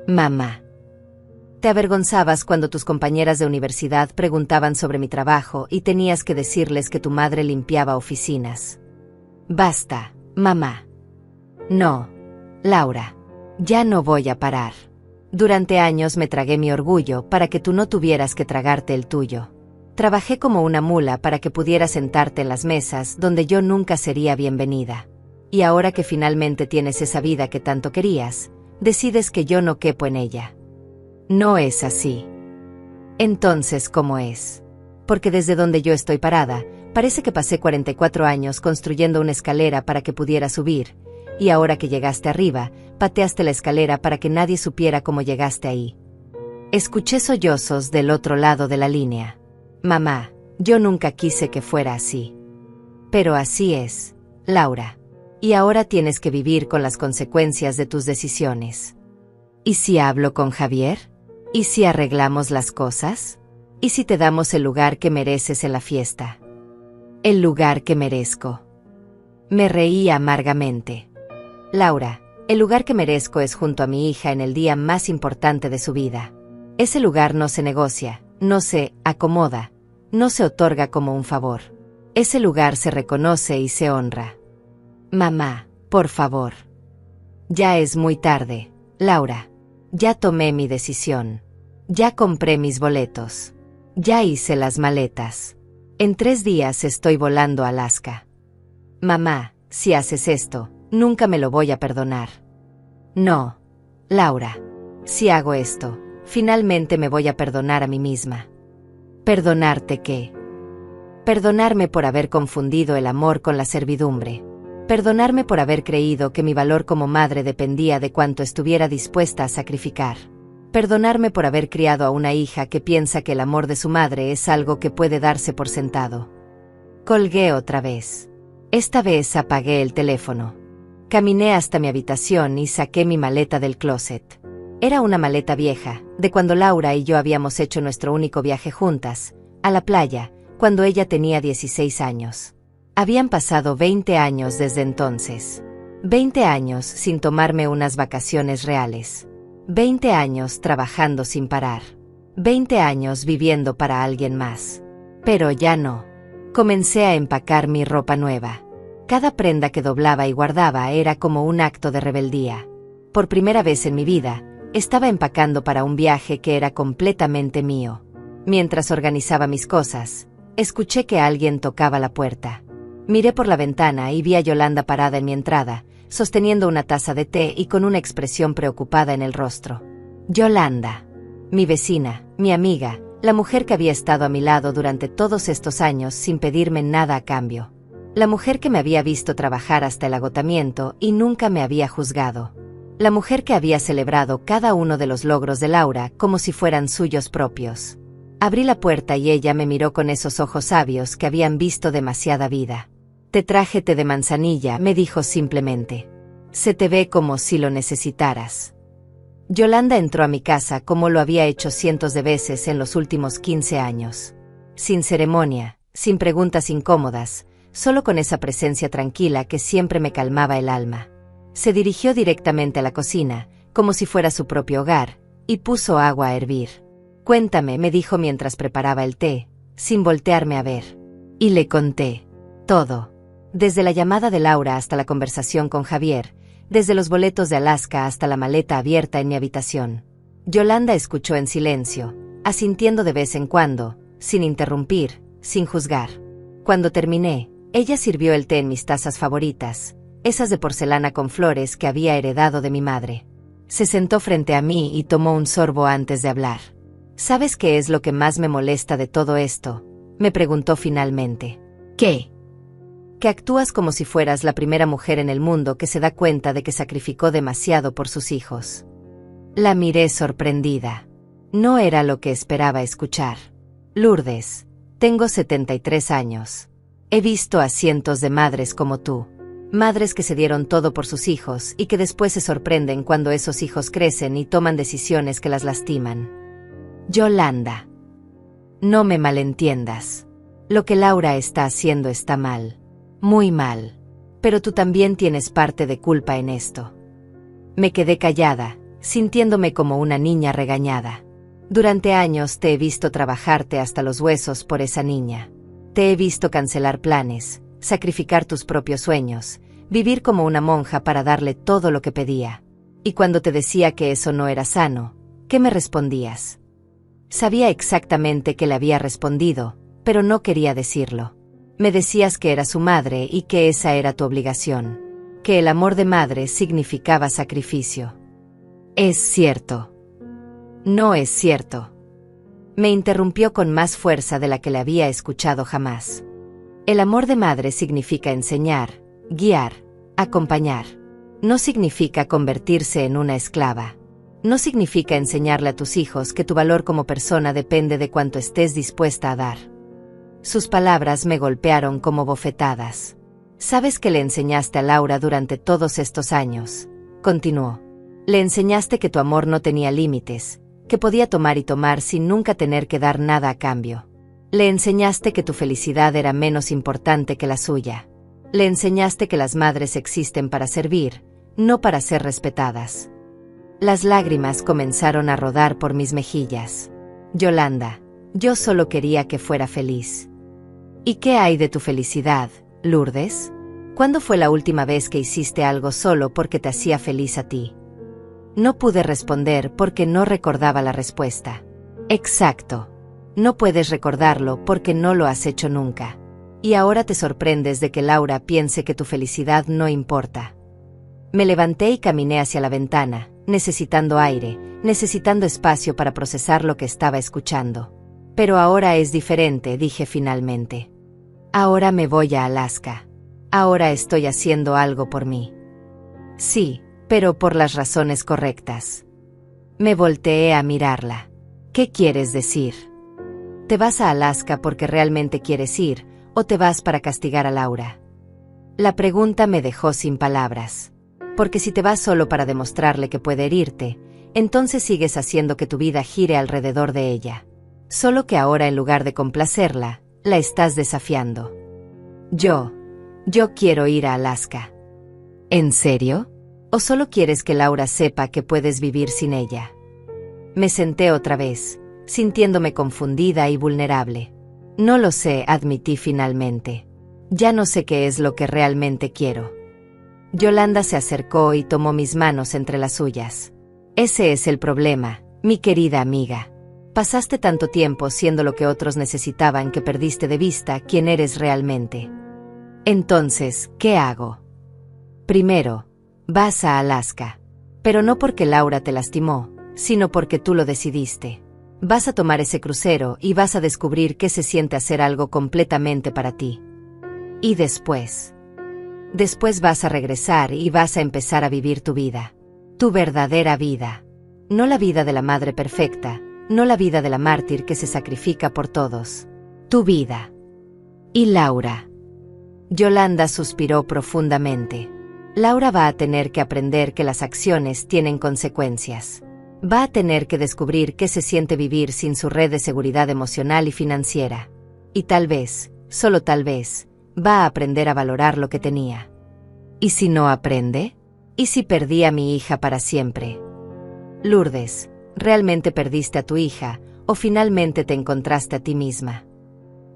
A: Mamá. ¿Te avergonzabas cuando tus compañeras de universidad preguntaban sobre mi trabajo y tenías que decirles que tu madre limpiaba oficinas? Basta, mamá. No, Laura. Ya no voy a parar. Durante años me tragué mi orgullo para que tú no tuvieras que tragarte el tuyo. Trabajé como una mula para que pudieras sentarte en las mesas donde yo nunca sería bienvenida. Y ahora que finalmente tienes esa vida que tanto querías, decides que yo no quepo en ella. No es así. Entonces, ¿cómo es? Porque desde donde yo estoy parada, parece que pasé 44 años construyendo una escalera para que pudiera subir, y ahora que llegaste arriba, pateaste la escalera para que nadie supiera cómo llegaste ahí. Escuché sollozos del otro lado de la línea. Mamá, yo nunca quise que fuera así. Pero así es, Laura. Y ahora tienes que vivir con las consecuencias de tus decisiones. ¿Y si hablo con Javier? ¿Y si arreglamos las cosas? ¿Y si te damos el lugar que mereces en la fiesta? El lugar que merezco. Me reí amargamente. Laura, el lugar que merezco es junto a mi hija en el día más importante de su vida. Ese lugar no se negocia, no se acomoda, no se otorga como un favor. Ese lugar se reconoce y se honra. Mamá, por favor. Ya es muy tarde, Laura. Ya tomé mi decisión. Ya compré mis boletos. Ya hice las maletas. En 3 días estoy volando a Alaska. Mamá, si haces esto, nunca me lo voy a perdonar. No, Laura. Si hago esto, finalmente me voy a perdonar a mí misma. ¿Perdonarte qué? Perdonarme por haber confundido el amor con la servidumbre. Perdonarme por haber creído que mi valor como madre dependía de cuánto estuviera dispuesta a sacrificar. Perdonarme por haber criado a una hija que piensa que el amor de su madre es algo que puede darse por sentado. Colgué otra vez. Esta vez apagué el teléfono. Caminé hasta mi habitación y saqué mi maleta del closet. Era una maleta vieja, de cuando Laura y yo habíamos hecho nuestro único viaje juntas, a la playa, cuando ella tenía 16 años. Habían pasado 20 años desde entonces. 20 años sin tomarme unas vacaciones reales. 20 años trabajando sin parar. 20 años viviendo para alguien más. Pero ya no. Comencé a empacar mi ropa nueva. Cada prenda que doblaba y guardaba era como un acto de rebeldía. Por primera vez en mi vida, estaba empacando para un viaje que era completamente mío. Mientras organizaba mis cosas, escuché que alguien tocaba la puerta. Miré por la ventana y vi a Yolanda parada en mi entrada, sosteniendo una taza de té y con una expresión preocupada en el rostro. Yolanda. Mi vecina, mi amiga, la mujer que había estado a mi lado durante todos estos años sin pedirme nada a cambio. La mujer que me había visto trabajar hasta el agotamiento y nunca me había juzgado. La mujer que había celebrado cada uno de los logros de Laura como si fueran suyos propios. Abrí la puerta y ella me miró con esos ojos sabios que habían visto demasiada vida. Te traje té de manzanilla, me dijo simplemente. Se te ve como si lo necesitaras. Yolanda entró a mi casa como lo había hecho cientos de veces en los últimos 15 años. Sin ceremonia, sin preguntas incómodas, solo con esa presencia tranquila que siempre me calmaba el alma. Se dirigió directamente a la cocina, como si fuera su propio hogar, y puso agua a hervir. Cuéntame, me dijo mientras preparaba el té, sin voltearme a ver. Y le conté todo. Desde la llamada de Laura hasta la conversación con Javier, desde los boletos de Alaska hasta la maleta abierta en mi habitación. Yolanda escuchó en silencio, asintiendo de vez en cuando, sin interrumpir, sin juzgar. Cuando terminé, ella sirvió el té en mis tazas favoritas, esas de porcelana con flores que había heredado de mi madre. Se sentó frente a mí y tomó un sorbo antes de hablar. ¿Sabes qué es lo que más me molesta de todo esto?, me preguntó finalmente. ¿Qué? Que actúas como si fueras la primera mujer en el mundo que se da cuenta de que sacrificó demasiado por sus hijos. La miré sorprendida. No era lo que esperaba escuchar. Lourdes, tengo 73 años. He visto a cientos de madres como tú. Madres que se dieron todo por sus hijos y que después se sorprenden cuando esos hijos crecen y toman decisiones que las lastiman. Yolanda. No me malentiendas. Lo que Laura está haciendo está mal. Muy mal. Pero tú también tienes parte de culpa en esto. Me quedé callada, sintiéndome como una niña regañada. Durante años te he visto trabajarte hasta los huesos por esa niña. Te he visto cancelar planes, sacrificar tus propios sueños, vivir como una monja para darle todo lo que pedía. Y cuando te decía que eso no era sano, ¿qué me respondías? Sabía exactamente que le había respondido, pero no quería decirlo. Me decías que era su madre y que esa era tu obligación, que el amor de madre significaba sacrificio. Es cierto. No es cierto. Me interrumpió con más fuerza de la que le había escuchado jamás. El amor de madre significa enseñar, guiar, acompañar. No significa convertirse en una esclava. No significa enseñarle a tus hijos que tu valor como persona depende de cuánto estés dispuesta a dar. Sus palabras me golpearon como bofetadas. ¿Sabes que le enseñaste a Laura durante todos estos años? Continuó. Le enseñaste que tu amor no tenía límites, que podía tomar y tomar sin nunca tener que dar nada a cambio. Le enseñaste que tu felicidad era menos importante que la suya. Le enseñaste que las madres existen para servir, no para ser respetadas. Las lágrimas comenzaron a rodar por mis mejillas. Yolanda, yo solo quería que fuera feliz. ¿Y qué hay de tu felicidad, Lourdes? ¿Cuándo fue la última vez que hiciste algo solo porque te hacía feliz a ti? No pude responder porque no recordaba la respuesta. Exacto. No puedes recordarlo porque no lo has hecho nunca. Y ahora te sorprendes de que Laura piense que tu felicidad no importa. Me levanté y caminé hacia la ventana, necesitando aire, necesitando espacio para procesar lo que estaba escuchando. Pero ahora es diferente, dije finalmente. Ahora me voy a Alaska. Ahora estoy haciendo algo por mí. Sí, pero por las razones correctas. Me volteé a mirarla. ¿Qué quieres decir? ¿Te vas a Alaska porque realmente quieres ir, o te vas para castigar a Laura? La pregunta me dejó sin palabras. Porque si te vas solo para demostrarle que puede herirte, entonces sigues haciendo que tu vida gire alrededor de ella. Solo que ahora en lugar de complacerla, la estás desafiando. Yo quiero ir a Alaska. ¿En serio? ¿O solo quieres que Laura sepa que puedes vivir sin ella? Me senté otra vez, sintiéndome confundida y vulnerable. No lo sé, admití finalmente. Ya no sé qué es lo que realmente quiero. Yolanda se acercó y tomó mis manos entre las suyas. Ese es el problema, mi querida amiga. Pasaste tanto tiempo siendo lo que otros necesitaban que perdiste de vista quién eres realmente. Entonces, ¿qué hago? Primero, vas a Alaska. Pero no porque Laura te lastimó, sino porque tú lo decidiste. Vas a tomar ese crucero y vas a descubrir qué se siente hacer algo completamente para ti. Y después vas a regresar y vas a empezar a vivir tu vida. Tu verdadera vida. No la vida de la madre perfecta, no la vida de la mártir que se sacrifica por todos. Tu vida. Y Laura. Yolanda suspiró profundamente. Laura va a tener que aprender que las acciones tienen consecuencias. Va a tener que descubrir qué se siente vivir sin su red de seguridad emocional y financiera. Y tal vez, solo tal vez, va a aprender a valorar lo que tenía. ¿Y si no aprende? ¿Y si perdí a mi hija para siempre? Lourdes, ¿realmente perdiste a tu hija, o finalmente te encontraste a ti misma?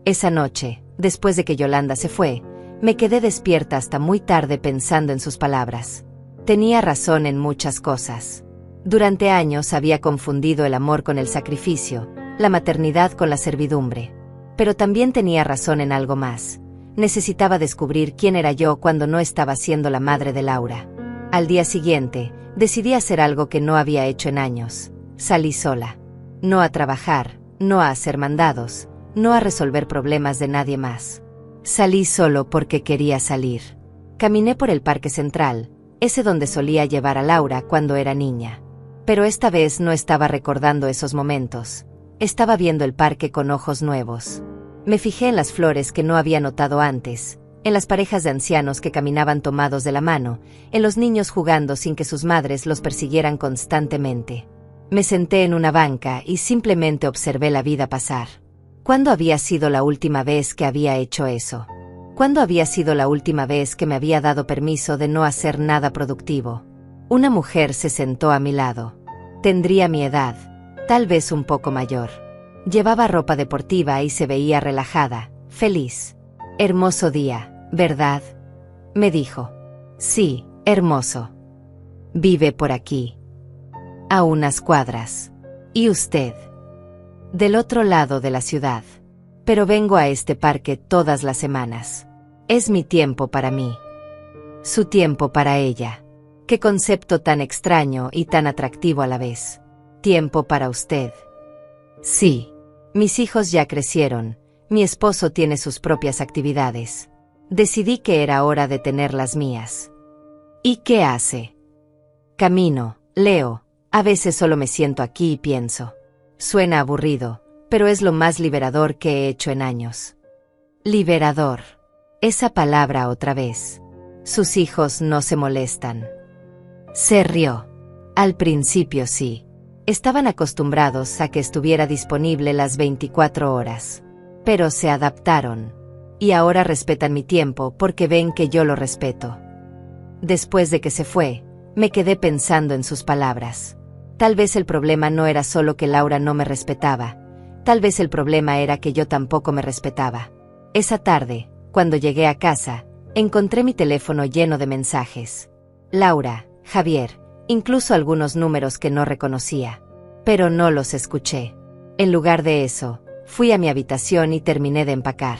A: Esa noche, después de que Yolanda se fue, me quedé despierta hasta muy tarde pensando en sus palabras. Tenía razón en muchas cosas. Durante años había confundido el amor con el sacrificio, la maternidad con la servidumbre. Pero también tenía razón en algo más. Necesitaba descubrir quién era yo cuando no estaba siendo la madre de Laura. Al día siguiente, decidí hacer algo que no había hecho en años. Salí sola. No a trabajar, no a hacer mandados, no a resolver problemas de nadie más. Salí solo porque quería salir. Caminé por el Parque Central, ese donde solía llevar a Laura cuando era niña. Pero esta vez no estaba recordando esos momentos. Estaba viendo el parque con ojos nuevos. Me fijé en las flores que no había notado antes, en las parejas de ancianos que caminaban tomados de la mano, en los niños jugando sin que sus madres los persiguieran constantemente. Me senté en una banca y simplemente observé la vida pasar. ¿Cuándo había sido la última vez que había hecho eso? ¿Cuándo había sido la última vez que me había dado permiso de no hacer nada productivo? Una mujer se sentó a mi lado. Tendría mi edad, tal vez un poco mayor. Llevaba ropa deportiva y se veía relajada, feliz. Hermoso día, ¿verdad? Me dijo. Sí, hermoso. Vive por aquí. A unas cuadras. ¿Y usted? Del otro lado de la ciudad. Pero vengo a este parque todas las semanas. Es mi tiempo para mí. Su tiempo para ella. Qué concepto tan extraño y tan atractivo a la vez. Tiempo para usted. Sí. Mis hijos ya crecieron. Mi esposo tiene sus propias actividades. Decidí que era hora de tener las mías. ¿Y qué hace? Camino, leo. A veces solo me siento aquí y pienso. Suena aburrido, pero es lo más liberador que he hecho en años. Liberador. Esa palabra otra vez. Sus hijos no se molestan. Se rió. Al principio sí. Estaban acostumbrados a que estuviera disponible las 24 horas. Pero se adaptaron. Y ahora respetan mi tiempo porque ven que yo lo respeto. Después de que se fue, me quedé pensando en sus palabras. Tal vez el problema no era solo que Laura no me respetaba. Tal vez el problema era que yo tampoco me respetaba. Esa tarde, cuando llegué a casa, encontré mi teléfono lleno de mensajes. Laura, Javier, incluso algunos números que no reconocía. Pero no los escuché. En lugar de eso, fui a mi habitación y terminé de empacar.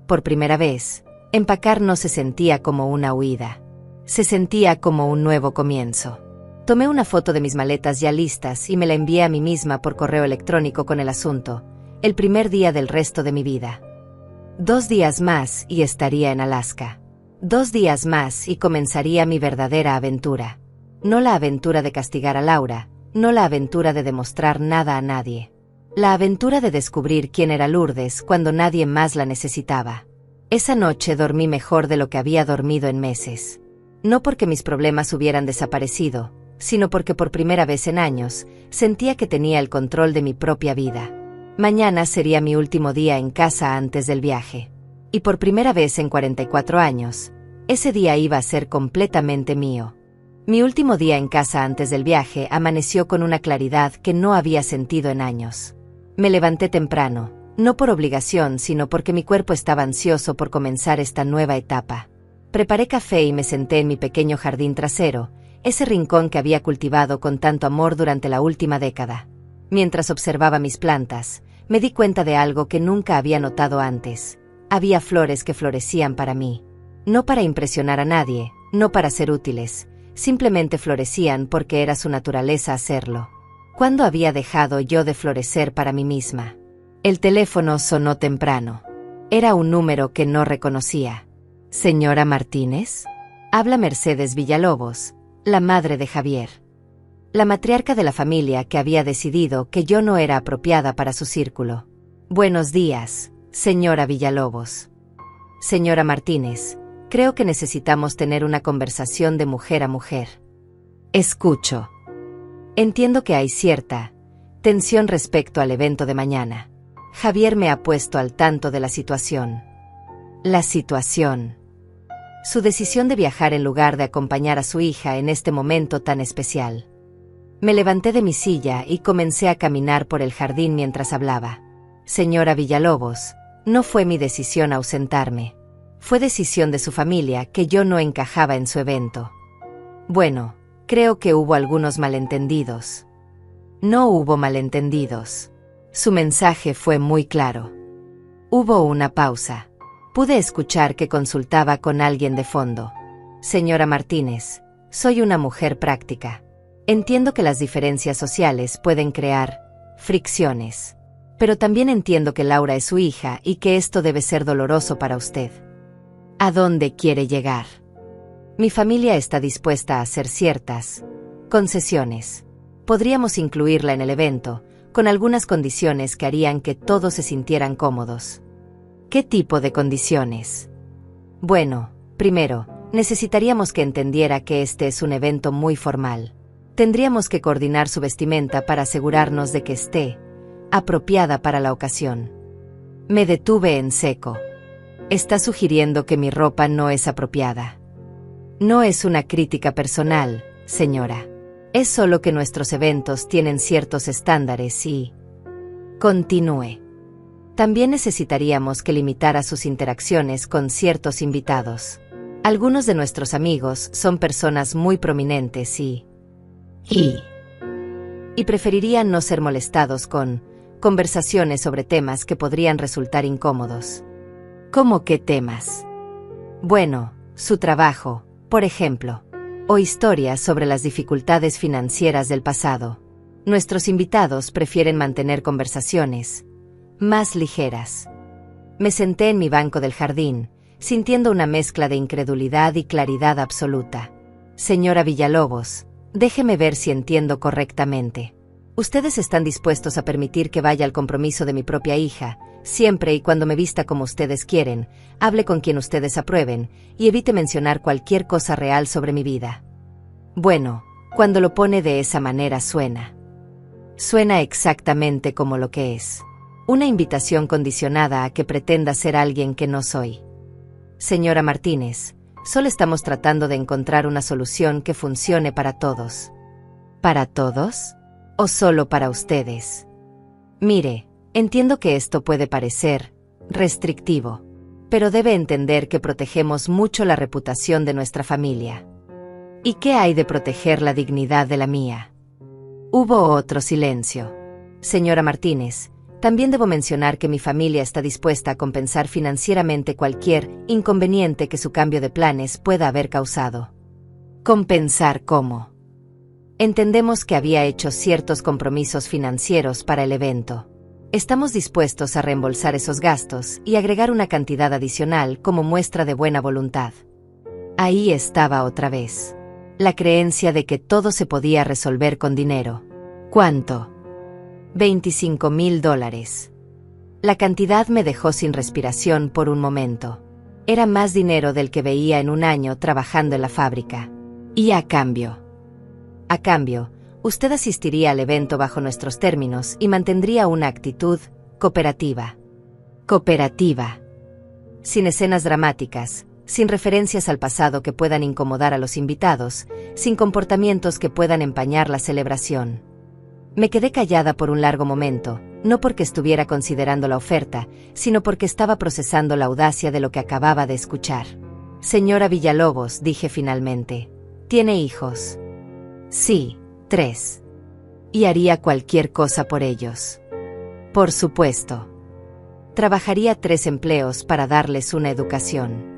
A: Por primera vez, empacar no se sentía como una huida. Se sentía como un nuevo comienzo. Tomé una foto de mis maletas ya listas y me la envié a mí misma por correo electrónico con el asunto: el primer día del resto de mi vida. 2 días más y estaría en Alaska. 2 días más y comenzaría mi verdadera aventura. No la aventura de castigar a Laura, no la aventura de demostrar nada a nadie. La aventura de descubrir quién era Lourdes cuando nadie más la necesitaba. Esa noche dormí mejor de lo que había dormido en meses. No porque mis problemas hubieran desaparecido, sino porque por primera vez en años, sentía que tenía el control de mi propia vida. Mañana sería mi último día en casa antes del viaje. Y por primera vez en 44 años, ese día iba a ser completamente mío. Mi último día en casa antes del viaje amaneció con una claridad que no había sentido en años. Me levanté temprano, no por obligación sino porque mi cuerpo estaba ansioso por comenzar esta nueva etapa. Preparé café y me senté en mi pequeño jardín trasero, ese rincón que había cultivado con tanto amor durante la última década. Mientras observaba mis plantas, me di cuenta de algo que nunca había notado antes. Había flores que florecían para mí. No para impresionar a nadie, no para ser útiles, simplemente florecían porque era su naturaleza hacerlo. ¿Cuándo había dejado yo de florecer para mí misma? El teléfono sonó temprano. Era un número que no reconocía. ¿Señora Martínez? Habla Mercedes Villalobos, la madre de Javier. La matriarca de la familia que había decidido que yo no era apropiada para su círculo. Buenos días, señora Villalobos. Señora Martínez, creo que necesitamos tener una conversación de mujer a mujer. Escucho. Entiendo que hay cierta tensión respecto al evento de mañana. Javier me ha puesto al tanto de la situación. La situación. Su decisión de viajar en lugar de acompañar a su hija en este momento tan especial. Me levanté de mi silla y comencé a caminar por el jardín mientras hablaba. Señora Villalobos, no fue mi decisión ausentarme. Fue decisión de su familia que yo no encajaba en su evento. Bueno, creo que hubo algunos malentendidos. No hubo malentendidos. Su mensaje fue muy claro. Hubo una pausa. Pude escuchar que consultaba con alguien de fondo. Señora Martínez, soy una mujer práctica. Entiendo que las diferencias sociales pueden crear fricciones. Pero también entiendo que Laura es su hija y que esto debe ser doloroso para usted. ¿A dónde quiere llegar? Mi familia está dispuesta a hacer ciertas concesiones. Podríamos incluirla en el evento, con algunas condiciones que harían que todos se sintieran cómodos. ¿Qué tipo de condiciones? Bueno, primero, necesitaríamos que entendiera que este es un evento muy formal. Tendríamos que coordinar su vestimenta para asegurarnos de que esté apropiada para la ocasión. Me detuve en seco. Está sugiriendo que mi ropa no es apropiada. No es una crítica personal, señora. Es solo que nuestros eventos tienen ciertos estándares y... Continúe. También necesitaríamos que limitara sus interacciones con ciertos invitados. Algunos de nuestros amigos son personas muy prominentes y preferirían no ser molestados con conversaciones sobre temas que podrían resultar incómodos. ¿Cómo qué temas? Bueno, su trabajo, por ejemplo, o historias sobre las dificultades financieras del pasado. Nuestros invitados prefieren mantener conversaciones más ligeras. Me senté en mi banco del jardín, sintiendo una mezcla de incredulidad y claridad absoluta. Señora Villalobos, déjeme ver si entiendo correctamente. Ustedes están dispuestos a permitir que vaya al compromiso de mi propia hija, siempre y cuando me vista como ustedes quieren, hable con quien ustedes aprueben, y evite mencionar cualquier cosa real sobre mi vida. Bueno, cuando lo pone de esa manera suena. Suena exactamente como lo que es. Una invitación condicionada a que pretenda ser alguien que no soy. Señora Martínez, solo estamos tratando de encontrar una solución que funcione para todos. ¿Para todos? ¿O solo para ustedes? Mire, entiendo que esto puede parecer restrictivo, pero debe entender que protegemos mucho la reputación de nuestra familia. ¿Y qué hay de proteger la dignidad de la mía? Hubo otro silencio. Señora Martínez, también debo mencionar que mi familia está dispuesta a compensar financieramente cualquier inconveniente que su cambio de planes pueda haber causado. ¿Compensar cómo? Entendemos que había hecho ciertos compromisos financieros para el evento. Estamos dispuestos a reembolsar esos gastos y agregar una cantidad adicional como muestra de buena voluntad. Ahí estaba otra vez. La creencia de que todo se podía resolver con dinero. ¿Cuánto? $25,000. La cantidad me dejó sin respiración por un momento. Era más dinero del que veía en un año trabajando en la fábrica. Y a cambio, usted asistiría al evento bajo nuestros términos y mantendría una actitud cooperativa. Cooperativa. Sin escenas dramáticas, sin referencias al pasado que puedan incomodar a los invitados, sin comportamientos que puedan empañar la celebración. Me quedé callada por un largo momento, no porque estuviera considerando la oferta, sino porque estaba procesando la audacia de lo que acababa de escuchar. Señora Villalobos, dije finalmente, ¿tiene hijos? Sí, 3. Y haría cualquier cosa por ellos. Por supuesto. Trabajaría 3 empleos para darles una educación.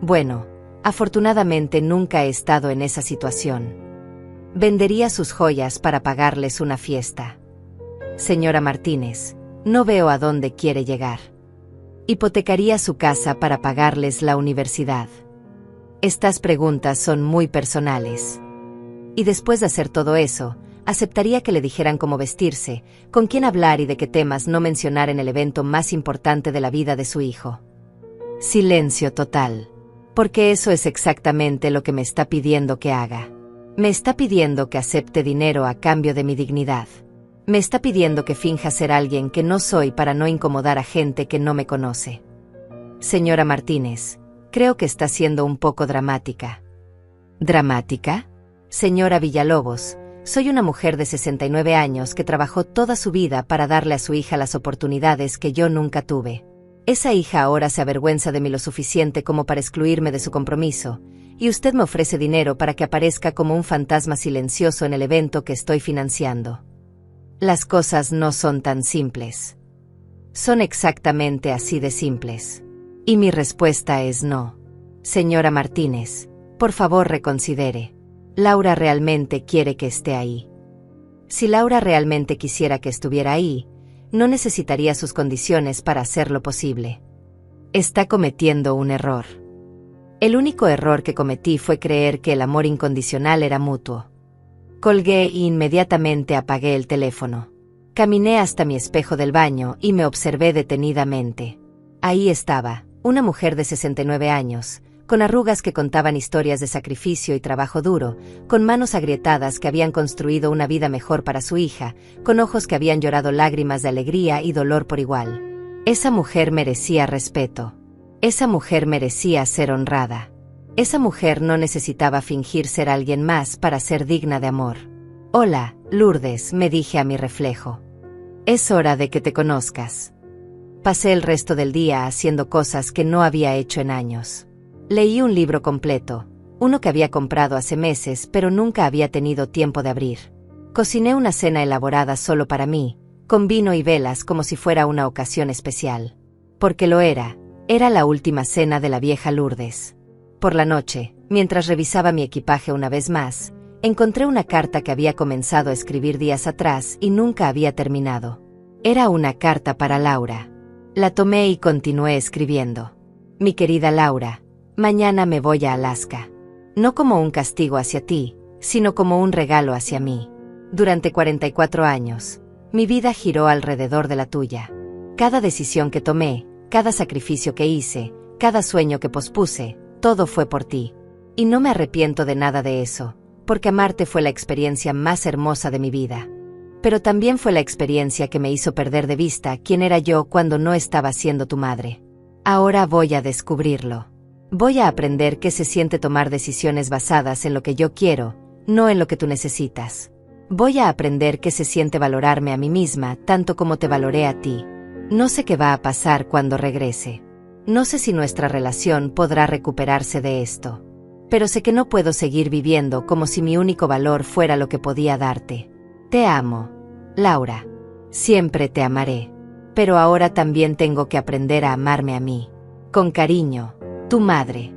A: Bueno, afortunadamente nunca he estado en esa situación. Vendería sus joyas para pagarles una fiesta. Señora Martínez, no veo a dónde quiere llegar. Hipotecaría su casa para pagarles la universidad. Estas preguntas son muy personales. Y después de hacer todo eso, aceptaría que le dijeran cómo vestirse, con quién hablar y de qué temas no mencionar en el evento más importante de la vida de su hijo. Silencio total. Porque eso es exactamente lo que me está pidiendo que haga. Me está pidiendo que acepte dinero a cambio de mi dignidad. Me está pidiendo que finja ser alguien que no soy para no incomodar a gente que no me conoce. Señora Martínez, Creo que está siendo un poco dramática. ¿Dramática? Señora Villalobos, soy una mujer de 69 años que trabajó toda su vida para darle a su hija las oportunidades que yo nunca tuve. Esa hija ahora se avergüenza de mí lo suficiente como para excluirme de su compromiso, y usted me ofrece dinero para que aparezca como un fantasma silencioso en el evento que estoy financiando. Las cosas no son tan simples. Son exactamente así de simples. Y mi respuesta es no. Señora Martínez, por favor reconsidere. Laura realmente quiere que esté ahí. Si Laura realmente quisiera que estuviera ahí, no necesitaría sus condiciones para hacerlo posible. Está cometiendo un error. El único error que cometí fue creer que el amor incondicional era mutuo. Colgué e inmediatamente apagué el teléfono. Caminé hasta mi espejo del baño y me observé detenidamente. Ahí estaba, una mujer de 69 años, con arrugas que contaban historias de sacrificio y trabajo duro, con manos agrietadas que habían construido una vida mejor para su hija, con ojos que habían llorado lágrimas de alegría y dolor por igual. Esa mujer merecía respeto. Esa mujer merecía ser honrada. Esa mujer no necesitaba fingir ser alguien más para ser digna de amor. Hola, Lourdes, me dije a mi reflejo. Es hora de que te conozcas. Pasé el resto del día haciendo cosas que no había hecho en años. Leí un libro completo, uno que había comprado hace meses pero nunca había tenido tiempo de abrir. Cociné una cena elaborada solo para mí, con vino y velas como si fuera una ocasión especial. Porque lo era la última cena de la vieja Lourdes. Por la noche, mientras revisaba mi equipaje una vez más, encontré una carta que había comenzado a escribir días atrás y nunca había terminado. Era una carta para Laura. La tomé y continué escribiendo. Mi querida Laura, mañana me voy a Alaska. No como un castigo hacia ti, sino como un regalo hacia mí. Durante 44 años, mi vida giró alrededor de la tuya. Cada decisión que tomé, cada sacrificio que hice, cada sueño que pospuse, todo fue por ti. Y no me arrepiento de nada de eso, porque amarte fue la experiencia más hermosa de mi vida. Pero también fue la experiencia que me hizo perder de vista quién era yo cuando no estaba siendo tu madre. Ahora voy a descubrirlo. Voy a aprender qué se siente tomar decisiones basadas en lo que yo quiero, no en lo que tú necesitas. Voy a aprender qué se siente valorarme a mí misma tanto como te valoré a ti. No sé qué va a pasar cuando regrese. No sé si nuestra relación podrá recuperarse de esto. Pero sé que no puedo seguir viviendo como si mi único valor fuera lo que podía darte. Te amo, Laura. Siempre te amaré. Pero ahora también tengo que aprender a amarme a mí. Con cariño, tu madre.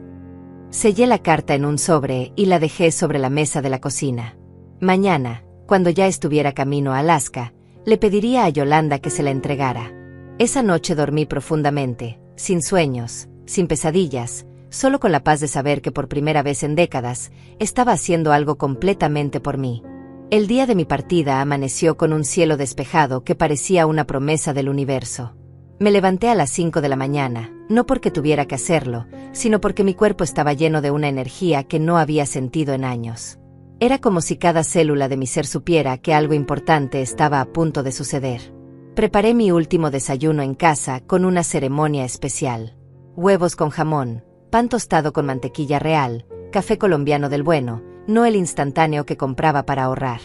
A: Sellé la carta en un sobre y la dejé sobre la mesa de la cocina. Mañana, cuando ya estuviera camino a Alaska, le pediría a Yolanda que se la entregara. Esa noche dormí profundamente, sin sueños, sin pesadillas, solo con la paz de saber que por primera vez en décadas, estaba haciendo algo completamente por mí. El día de mi partida amaneció con un cielo despejado que parecía una promesa del universo. Me levanté a las 5 de la mañana, no porque tuviera que hacerlo, sino porque mi cuerpo estaba lleno de una energía que no había sentido en años. Era como si cada célula de mi ser supiera que algo importante estaba a punto de suceder. Preparé mi último desayuno en casa con una ceremonia especial. Huevos con jamón, pan tostado con mantequilla real, café colombiano del bueno, no el instantáneo que compraba para ahorrar.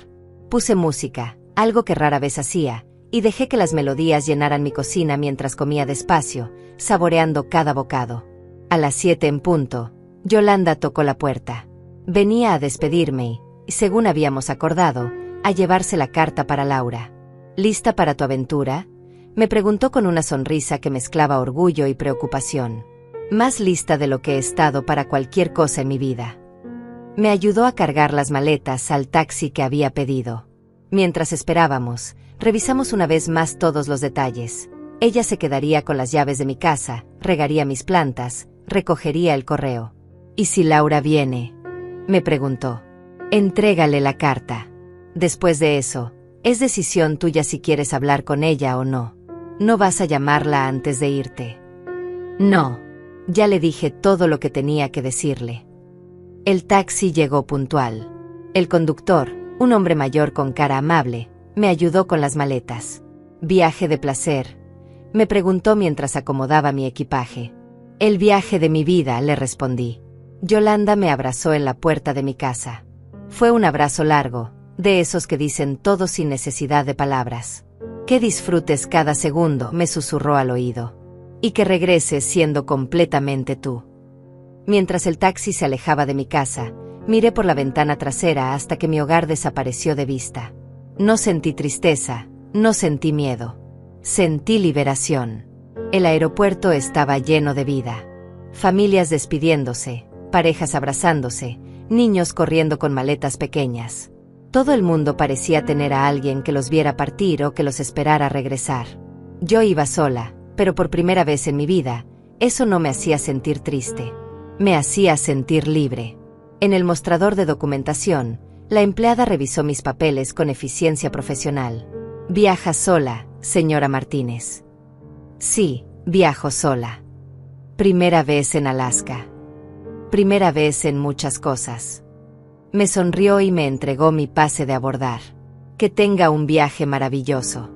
A: Puse música, algo que rara vez hacía, y dejé que las melodías llenaran mi cocina mientras comía despacio, saboreando cada bocado. A las 7 en punto, Yolanda tocó la puerta. Venía a despedirme y, según habíamos acordado, a llevarse la carta para Laura. ¿Lista para tu aventura?, me preguntó con una sonrisa que mezclaba orgullo y preocupación. Más lista de lo que he estado para cualquier cosa en mi vida. Me ayudó a cargar las maletas al taxi que había pedido. Mientras esperábamos, revisamos una vez más todos los detalles. Ella se quedaría con las llaves de mi casa, regaría mis plantas, recogería el correo. ¿Y si Laura viene?, me preguntó. Entrégale la carta. Después de eso, es decisión tuya si quieres hablar con ella o no. No vas a llamarla antes de irte. No. Ya le dije todo lo que tenía que decirle. El taxi llegó puntual. El conductor, un hombre mayor con cara amable, me ayudó con las maletas. ¿Viaje de placer?, me preguntó mientras acomodaba mi equipaje. El viaje de mi vida, le respondí. Yolanda me abrazó en la puerta de mi casa. Fue un abrazo largo, de esos que dicen todo sin necesidad de palabras. Que disfrutes cada segundo, me susurró al oído. Y que regreses siendo completamente tú. Mientras el taxi se alejaba de mi casa, miré por la ventana trasera hasta que mi hogar desapareció de vista. No sentí tristeza, no sentí miedo. Sentí liberación. El aeropuerto estaba lleno de vida. Familias despidiéndose, parejas abrazándose, niños corriendo con maletas pequeñas. Todo el mundo parecía tener a alguien que los viera partir o que los esperara regresar. Yo iba sola, pero por primera vez en mi vida, eso no me hacía sentir triste. Me hacía sentir libre. En el mostrador de documentación, la empleada revisó mis papeles con eficiencia profesional. ¿Viaja sola, señora Martínez? Sí, viajo sola. Primera vez en Alaska. Primera vez en muchas cosas. Me sonrió y me entregó mi pase de abordar. Que tenga un viaje maravilloso.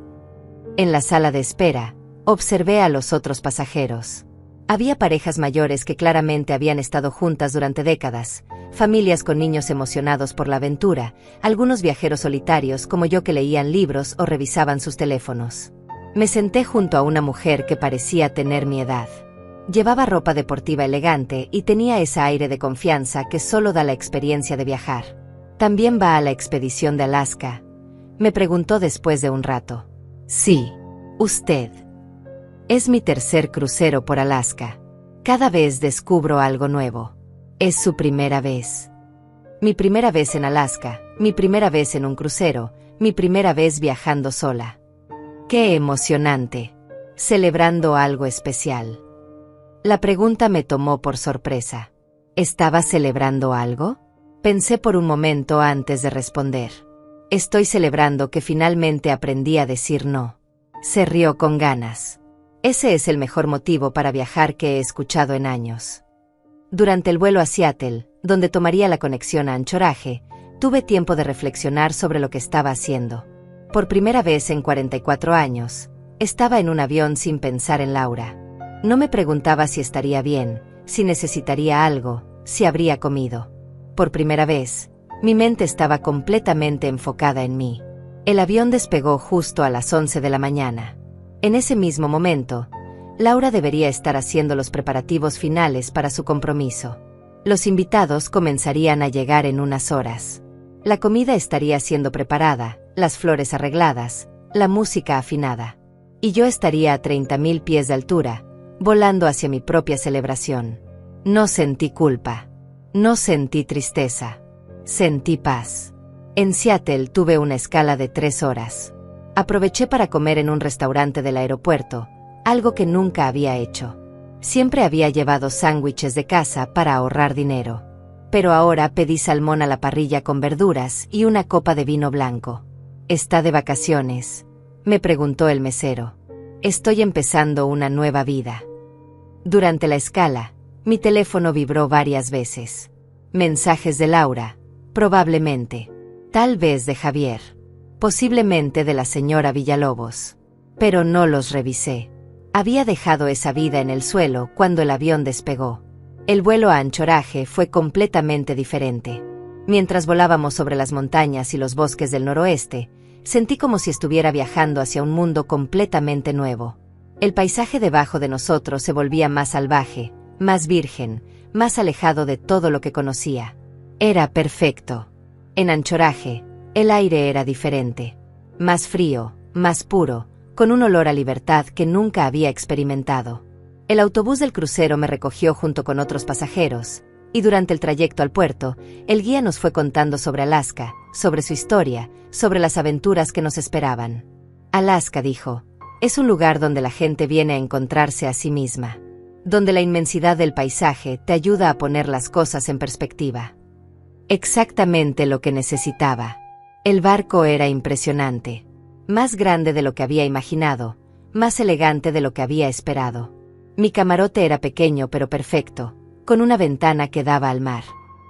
A: En la sala de espera, observé a los otros pasajeros. Había parejas mayores que claramente habían estado juntas durante décadas, familias con niños emocionados por la aventura, algunos viajeros solitarios como yo que leían libros o revisaban sus teléfonos. Me senté junto a una mujer que parecía tener mi edad. Llevaba ropa deportiva elegante y tenía ese aire de confianza que solo da la experiencia de viajar. ¿También va a la expedición de Alaska?, me preguntó después de un rato. Sí, usted. Es mi tercer crucero por Alaska. Cada vez descubro algo nuevo. Es su primera vez. Mi primera vez en Alaska, mi primera vez en un crucero, mi primera vez viajando sola. ¡Qué emocionante! Celebrando algo especial. La pregunta me tomó por sorpresa. ¿Estaba celebrando algo? Pensé por un momento antes de responder. Estoy celebrando que finalmente aprendí a decir no. Se rió con ganas. Ese es el mejor motivo para viajar que he escuchado en años. Durante el vuelo a Seattle, donde tomaría la conexión a Anchorage, tuve tiempo de reflexionar sobre lo que estaba haciendo. Por primera vez en 44 años, estaba en un avión sin pensar en Laura. No me preguntaba si estaría bien, si necesitaría algo, si habría comido. Por primera vez, mi mente estaba completamente enfocada en mí. El avión despegó justo a las 11 de la mañana. En ese mismo momento, Laura debería estar haciendo los preparativos finales para su compromiso. Los invitados comenzarían a llegar en unas horas. La comida estaría siendo preparada, las flores arregladas, la música afinada. Y yo estaría a 30.000 pies de altura, volando hacia mi propia celebración. No sentí culpa. No sentí tristeza. Sentí paz. En Seattle tuve una escala de 3 horas. Aproveché para comer en un restaurante del aeropuerto, algo que nunca había hecho. Siempre había llevado sándwiches de casa para ahorrar dinero. Pero ahora pedí salmón a la parrilla con verduras y una copa de vino blanco. ¿Está de vacaciones?, me preguntó el mesero. Estoy empezando una nueva vida. Durante la escala, mi teléfono vibró varias veces. Mensajes de Laura, probablemente. Tal vez de Javier. Posiblemente de la señora Villalobos. Pero no los revisé. Había dejado esa vida en el suelo cuando el avión despegó. El vuelo a Anchorage fue completamente diferente. Mientras volábamos sobre las montañas y los bosques del noroeste, sentí como si estuviera viajando hacia un mundo completamente nuevo. El paisaje debajo de nosotros se volvía más salvaje, más virgen, más alejado de todo lo que conocía. Era perfecto. En Anchorage, el aire era diferente. Más frío, más puro, con un olor a libertad que nunca había experimentado. El autobús del crucero me recogió junto con otros pasajeros, y durante el trayecto al puerto, el guía nos fue contando sobre Alaska, sobre su historia, sobre las aventuras que nos esperaban. Alaska, dijo, es un lugar donde la gente viene a encontrarse a sí misma, donde la inmensidad del paisaje te ayuda a poner las cosas en perspectiva. Exactamente lo que necesitaba. El barco era impresionante, más grande de lo que había imaginado, más elegante de lo que había esperado. Mi camarote era pequeño pero perfecto, con una ventana que daba al mar.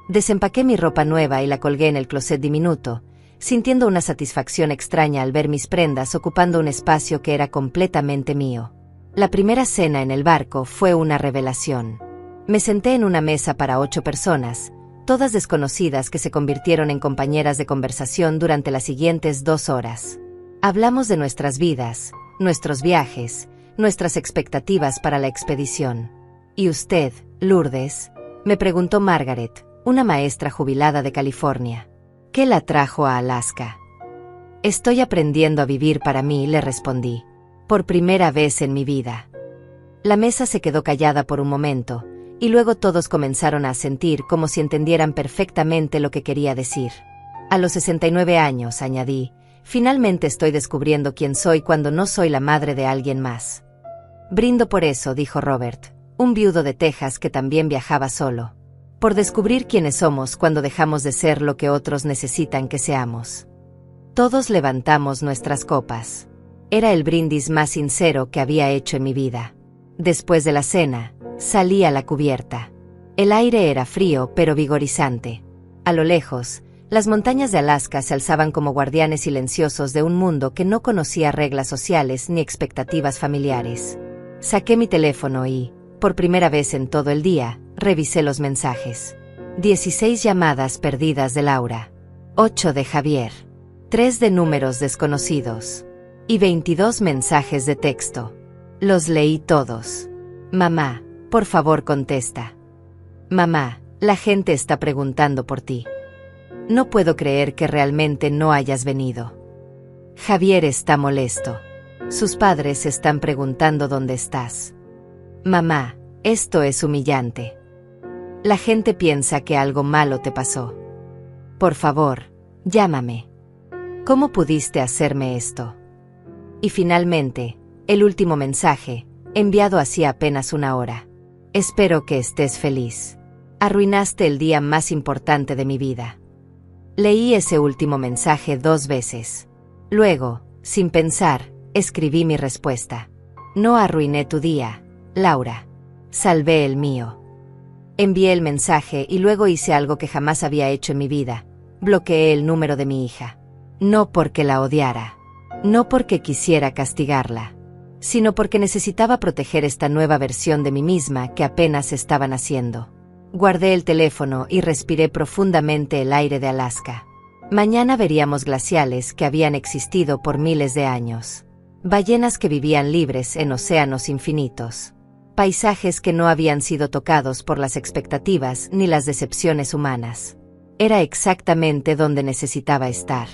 A: Desempaqué mi ropa nueva y la colgué en el closet diminuto, sintiendo una satisfacción extraña al ver mis prendas ocupando un espacio que era completamente mío. La primera cena en el barco fue una revelación. Me senté en una mesa para 8 personas, todas desconocidas que se convirtieron en compañeras de conversación durante las siguientes 2 horas. Hablamos de nuestras vidas, nuestros viajes, nuestras expectativas para la expedición. ¿Y usted, Lourdes?, me preguntó Margaret, una maestra jubilada de California. ¿Qué la trajo a Alaska? Estoy aprendiendo a vivir para mí, le respondí. Por primera vez en mi vida. La mesa se quedó callada por un momento, y luego todos comenzaron a asentir como si entendieran perfectamente lo que quería decir. A los 69 años, añadí, finalmente estoy descubriendo quién soy cuando no soy la madre de alguien más. Brindo por eso, dijo Robert, un viudo de Texas que también viajaba solo. Por descubrir quiénes somos cuando dejamos de ser lo que otros necesitan que seamos. Todos levantamos nuestras copas. Era el brindis más sincero que había hecho en mi vida. Después de la cena, salí a la cubierta. El aire era frío pero vigorizante. A lo lejos, las montañas de Alaska se alzaban como guardianes silenciosos de un mundo que no conocía reglas sociales ni expectativas familiares. Saqué mi teléfono y, por primera vez en todo el día, revisé los mensajes. 16 llamadas perdidas de Laura. 8 de Javier. 3 de números desconocidos. Y 22 mensajes de texto. Los leí todos. Mamá, por favor contesta. Mamá, la gente está preguntando por ti. No puedo creer que realmente no hayas venido. Javier está molesto. Sus padres están preguntando dónde estás. Mamá, esto es humillante. La gente piensa que algo malo te pasó. Por favor, llámame. ¿Cómo pudiste hacerme esto? Y finalmente, el último mensaje, enviado hacía apenas 1 hora. Espero que estés feliz. Arruinaste el día más importante de mi vida. Leí ese último mensaje 2 veces. Luego, sin pensar, escribí mi respuesta. No arruiné tu día, Laura. Salvé el mío. Envié el mensaje y luego hice algo que jamás había hecho en mi vida. Bloqueé el número de mi hija. No porque la odiara. No porque quisiera castigarla. Sino porque necesitaba proteger esta nueva versión de mí misma que apenas estaba naciendo. Guardé el teléfono y respiré profundamente el aire de Alaska. Mañana veríamos glaciales que habían existido por miles de años. Ballenas que vivían libres en océanos infinitos. Paisajes que no habían sido tocados por las expectativas ni las decepciones humanas. Era exactamente donde necesitaba estar.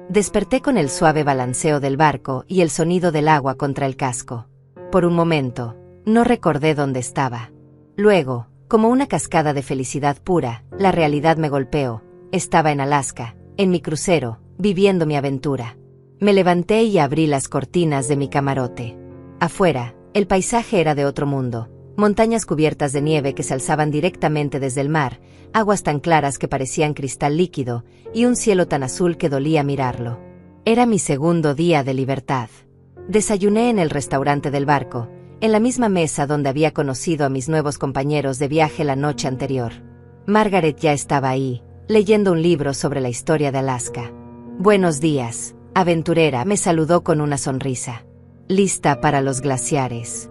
A: Desperté con el suave balanceo del barco y el sonido del agua contra el casco. Por un momento, no recordé dónde estaba. Luego, como una cascada de felicidad pura, la realidad me golpeó. Estaba en Alaska, en mi crucero, viviendo mi aventura. Me levanté y abrí las cortinas de mi camarote. Afuera, el paisaje era de otro mundo. Montañas cubiertas de nieve que se alzaban directamente desde el mar, aguas tan claras que parecían cristal líquido, y un cielo tan azul que dolía mirarlo. Era mi segundo día de libertad. Desayuné en el restaurante del barco, en la misma mesa donde había conocido a mis nuevos compañeros de viaje la noche anterior. Margaret ya estaba ahí, leyendo un libro sobre la historia de Alaska. Buenos días, aventurera, me saludó con una sonrisa. Lista para los glaciares.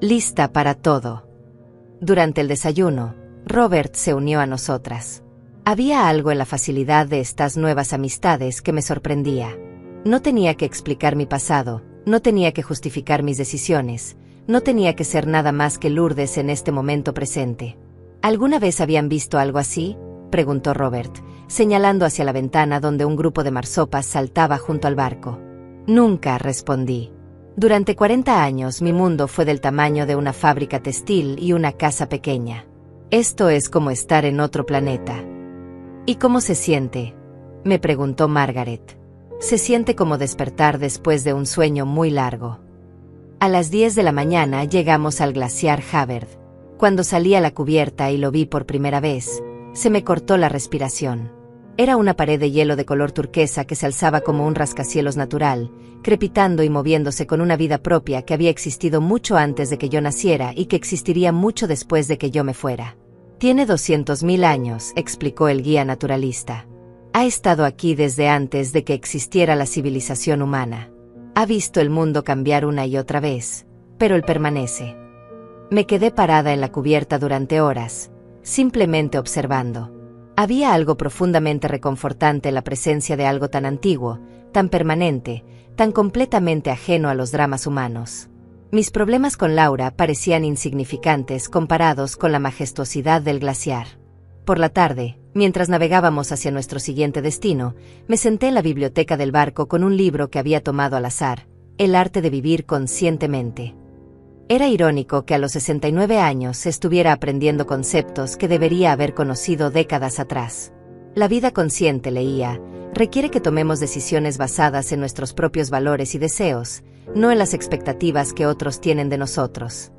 A: Lista para todo. Durante el desayuno, Robert se unió a nosotras. Había algo en la facilidad de estas nuevas amistades que me sorprendía. No tenía que explicar mi pasado, no tenía que justificar mis decisiones, no tenía que ser nada más que Lourdes en este momento presente. ¿Alguna vez habían visto algo así?, preguntó Robert, señalando hacia la ventana donde un grupo de marsopas saltaba junto al barco. Nunca, respondí. Durante 40 años mi mundo fue del tamaño de una fábrica textil y una casa pequeña. Esto es como estar en otro planeta. ¿Y cómo se siente?, me preguntó Margaret. Se siente como despertar después de un sueño muy largo. A las 10 de la mañana llegamos al glaciar Havard. Cuando salí a la cubierta y lo vi por primera vez, se me cortó la respiración. Era una pared de hielo de color turquesa que se alzaba como un rascacielos natural, crepitando y moviéndose con una vida propia que había existido mucho antes de que yo naciera y que existiría mucho después de que yo me fuera. Tiene 200.000 años, explicó el guía naturalista. Ha estado aquí desde antes de que existiera la civilización humana. Ha visto el mundo cambiar una y otra vez, pero él permanece. Me quedé parada en la cubierta durante horas, simplemente observando. Había algo profundamente reconfortante en la presencia de algo tan antiguo, tan permanente, tan completamente ajeno a los dramas humanos. Mis problemas con Laura parecían insignificantes comparados con la majestuosidad del glaciar. Por la tarde, mientras navegábamos hacia nuestro siguiente destino, me senté en la biblioteca del barco con un libro que había tomado al azar, El arte de vivir conscientemente. Era irónico que a los 69 años estuviera aprendiendo conceptos que debería haber conocido décadas atrás. La vida consciente, leía, requiere que tomemos decisiones basadas en nuestros propios valores y deseos, no en las expectativas que otros tienen de nosotros.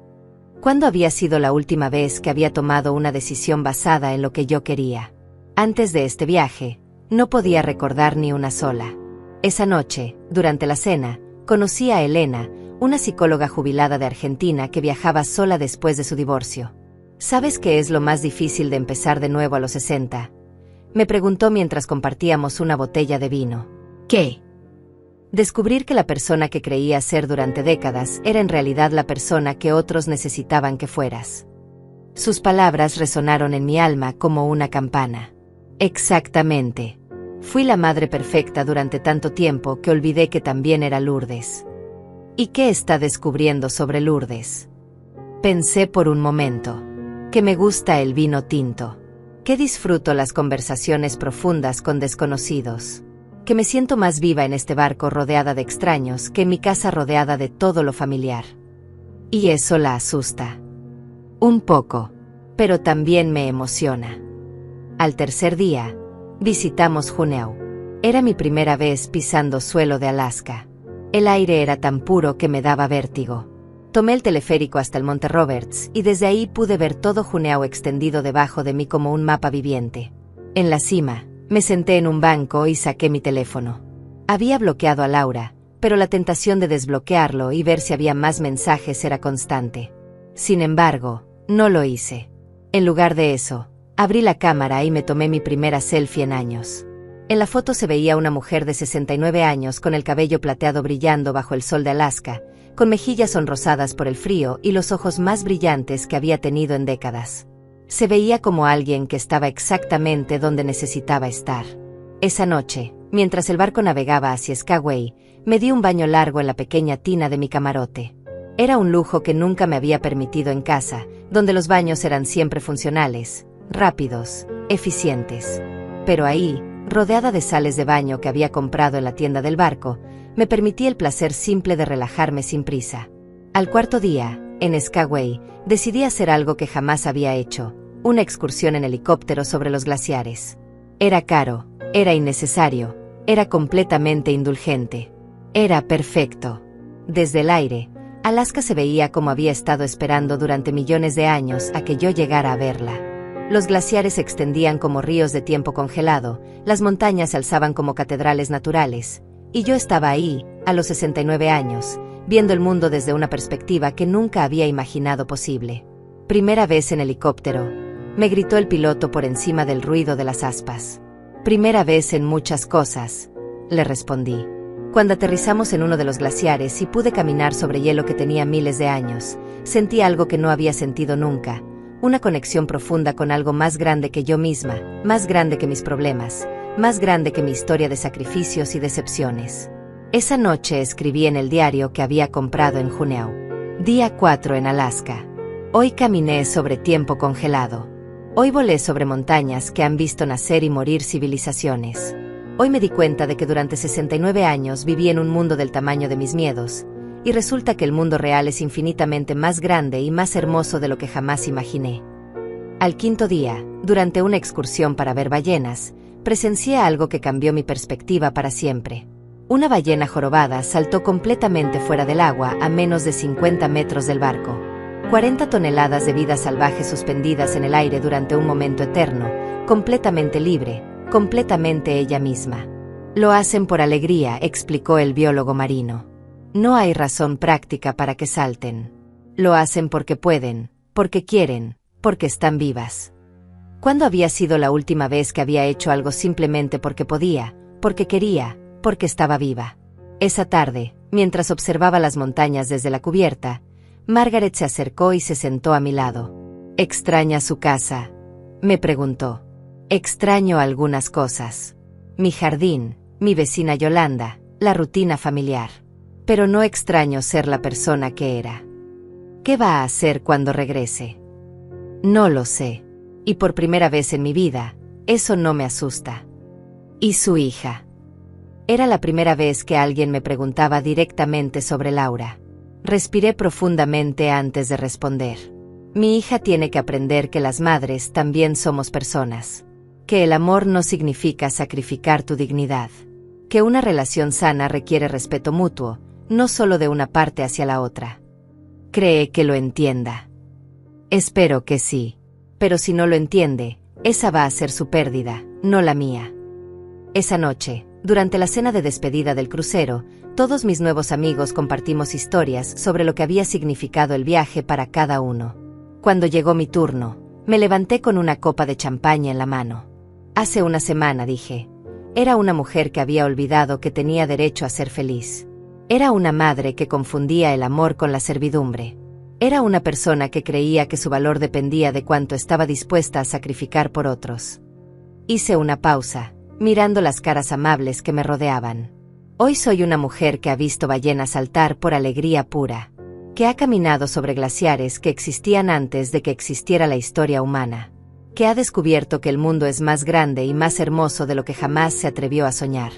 A: ¿Cuándo había sido la última vez que había tomado una decisión basada en lo que yo quería? Antes de este viaje, no podía recordar ni una sola. Esa noche, durante la cena, conocí a Elena, una psicóloga jubilada de Argentina que viajaba sola después de su divorcio. ¿Sabes qué es lo más difícil de empezar de nuevo a los 60? Me preguntó mientras compartíamos una botella de vino. ¿Qué? Descubrir que la persona que creía ser durante décadas era en realidad la persona que otros necesitaban que fueras. Sus palabras resonaron en mi alma como una campana. Exactamente. Fui la madre perfecta durante tanto tiempo que olvidé que también era Lourdes. ¿Y qué está descubriendo sobre Lourdes? Pensé por un momento. Que me gusta el vino tinto. Que disfruto las conversaciones profundas con desconocidos. Que me siento más viva en este barco rodeada de extraños que en mi casa rodeada de todo lo familiar. Y eso la asusta. Un poco. Pero también me emociona. Al tercer día, visitamos Juneau. Era mi primera vez pisando suelo de Alaska. El aire era tan puro que me daba vértigo. Tomé el teleférico hasta el Monte Roberts y desde ahí pude ver todo Juneau extendido debajo de mí como un mapa viviente. En la cima, me senté en un banco y saqué mi teléfono. Había bloqueado a Laura, pero la tentación de desbloquearlo y ver si había más mensajes era constante. Sin embargo, no lo hice. En lugar de eso, abrí la cámara y me tomé mi primera selfie en años. En la foto se veía una mujer de 69 años con el cabello plateado brillando bajo el sol de Alaska, con mejillas sonrosadas por el frío y los ojos más brillantes que había tenido en décadas. Se veía como alguien que estaba exactamente donde necesitaba estar. Esa noche, mientras el barco navegaba hacia Skagway, me di un baño largo en la pequeña tina de mi camarote. Era un lujo que nunca me había permitido en casa, donde los baños eran siempre funcionales, rápidos, eficientes. Pero ahí, rodeada de sales de baño que había comprado en la tienda del barco, me permití el placer simple de relajarme sin prisa. Al cuarto día, en Skagway, decidí hacer algo que jamás había hecho, una excursión en helicóptero sobre los glaciares. Era caro, era innecesario, era completamente indulgente. Era perfecto. Desde el aire, Alaska se veía como había estado esperando durante millones de años a que yo llegara a verla. Los glaciares se extendían como ríos de tiempo congelado, las montañas se alzaban como catedrales naturales, y yo estaba ahí, a los 69 años, viendo el mundo desde una perspectiva que nunca había imaginado posible. Primera vez en helicóptero, me gritó el piloto por encima del ruido de las aspas. Primera vez en muchas cosas, le respondí. Cuando aterrizamos en uno de los glaciares y pude caminar sobre hielo que tenía miles de años, sentí algo que no había sentido nunca, una conexión profunda con algo más grande que yo misma, más grande que mis problemas, más grande que mi historia de sacrificios y decepciones. Esa noche escribí en el diario que había comprado en Juneau. Día 4 en Alaska. Hoy caminé sobre tiempo congelado. Hoy volé sobre montañas que han visto nacer y morir civilizaciones. Hoy me di cuenta de que durante 69 años viví en un mundo del tamaño de mis miedos, y resulta que el mundo real es infinitamente más grande y más hermoso de lo que jamás imaginé. Al quinto día, durante una excursión para ver ballenas, presencié algo que cambió mi perspectiva para siempre. Una ballena jorobada saltó completamente fuera del agua a menos de 50 metros del barco. 40 toneladas de vida salvaje suspendidas en el aire durante un momento eterno, completamente libre, completamente ella misma. Lo hacen por alegría, explicó el biólogo marino. No hay razón práctica para que salten. Lo hacen porque pueden, porque quieren, porque están vivas. ¿Cuándo había sido la última vez que había hecho algo simplemente porque podía, porque quería, porque estaba viva? Esa tarde, mientras observaba las montañas desde la cubierta, Margaret se acercó y se sentó a mi lado. ¿Extraña su casa?, me preguntó. Extraño algunas cosas. Mi jardín, mi vecina Yolanda, la rutina familiar. Pero no extraño ser la persona que era. ¿Qué va a hacer cuando regrese? No lo sé. Y por primera vez en mi vida, eso no me asusta. ¿Y su hija? Era la primera vez que alguien me preguntaba directamente sobre Laura. Respiré profundamente antes de responder. Mi hija tiene que aprender que las madres también somos personas. Que el amor no significa sacrificar tu dignidad. Que una relación sana requiere respeto mutuo, no solo de una parte hacia la otra. ¿Cree que lo entienda? Espero que sí. Pero si no lo entiende, esa va a ser su pérdida, no la mía. Esa noche, durante la cena de despedida del crucero, todos mis nuevos amigos compartimos historias sobre lo que había significado el viaje para cada uno. Cuando llegó mi turno, me levanté con una copa de champaña en la mano. Hace una semana, dije. Era una mujer que había olvidado que tenía derecho a ser feliz. Era una madre que confundía el amor con la servidumbre. Era una persona que creía que su valor dependía de cuánto estaba dispuesta a sacrificar por otros. Hice una pausa, mirando las caras amables que me rodeaban. Hoy soy una mujer que ha visto ballenas saltar por alegría pura, que ha caminado sobre glaciares que existían antes de que existiera la historia humana, que ha descubierto que el mundo es más grande y más hermoso de lo que jamás se atrevió a soñar.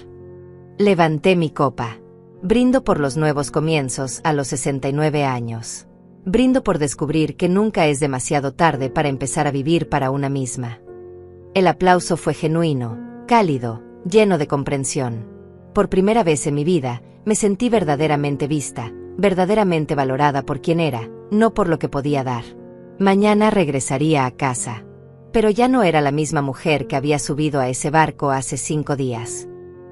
A: Levanté mi copa. Brindo por los nuevos comienzos a los 69 años. Brindo por descubrir que nunca es demasiado tarde para empezar a vivir para una misma. El aplauso fue genuino, cálido, lleno de comprensión. Por primera vez en mi vida, me sentí verdaderamente vista, verdaderamente valorada por quien era, no por lo que podía dar. Mañana regresaría a casa. Pero ya no era la misma mujer que había subido a ese barco hace 5 días.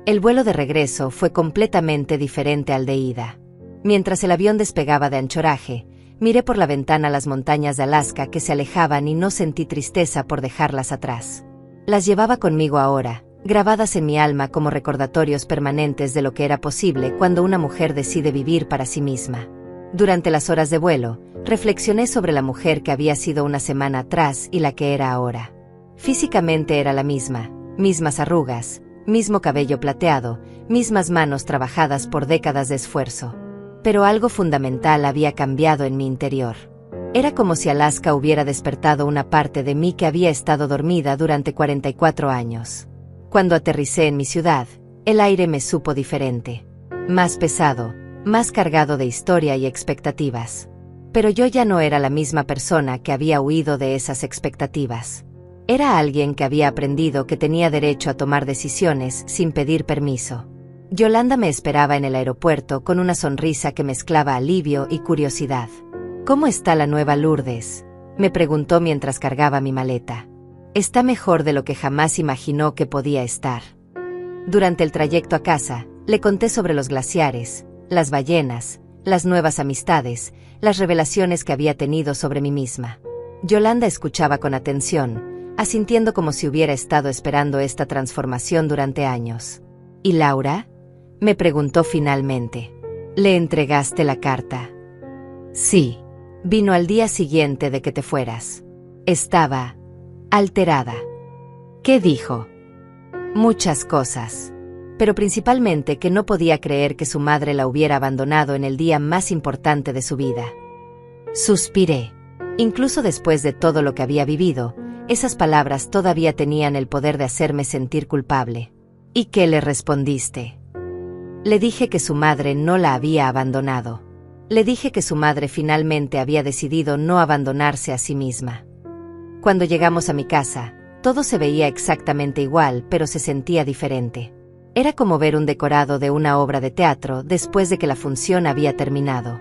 A: El vuelo de regreso fue completamente diferente al de ida. Mientras el avión despegaba de anchoraje, miré por la ventana las montañas de Alaska que se alejaban y no sentí tristeza por dejarlas atrás. Las llevaba conmigo ahora, grabadas en mi alma como recordatorios permanentes de lo que era posible cuando una mujer decide vivir para sí misma. Durante las horas de vuelo, reflexioné sobre la mujer que había sido una semana atrás y la que era ahora. Físicamente era la misma, mismas arrugas, mismo cabello plateado, mismas manos trabajadas por décadas de esfuerzo. Pero algo fundamental había cambiado en mi interior. Era como si Alaska hubiera despertado una parte de mí que había estado dormida durante 44 años. Cuando aterricé en mi ciudad, el aire me supo diferente. Más pesado, más cargado de historia y expectativas. Pero yo ya no era la misma persona que había huido de esas expectativas. Era alguien que había aprendido que tenía derecho a tomar decisiones sin pedir permiso. Yolanda me esperaba en el aeropuerto con una sonrisa que mezclaba alivio y curiosidad. ¿Cómo está la nueva Lourdes?, me preguntó mientras cargaba mi maleta. Está mejor de lo que jamás imaginó que podía estar. Durante el trayecto a casa, le conté sobre los glaciares, las ballenas, las nuevas amistades, las revelaciones que había tenido sobre mí misma. Yolanda escuchaba con atención, asintiendo como si hubiera estado esperando esta transformación durante años. ¿Y Laura?, me preguntó finalmente. ¿Le entregaste la carta? Sí. Vino al día siguiente de que te fueras. Estaba alterada. ¿Qué dijo? Muchas cosas. Pero principalmente que no podía creer que su madre la hubiera abandonado en el día más importante de su vida. Suspiré. Incluso después de todo lo que había vivido, esas palabras todavía tenían el poder de hacerme sentir culpable. ¿Y qué le respondiste? Le dije que su madre no la había abandonado. Le dije que su madre finalmente había decidido no abandonarse a sí misma. Cuando llegamos a mi casa, todo se veía exactamente igual, pero se sentía diferente. Era como ver un decorado de una obra de teatro después de que la función había terminado.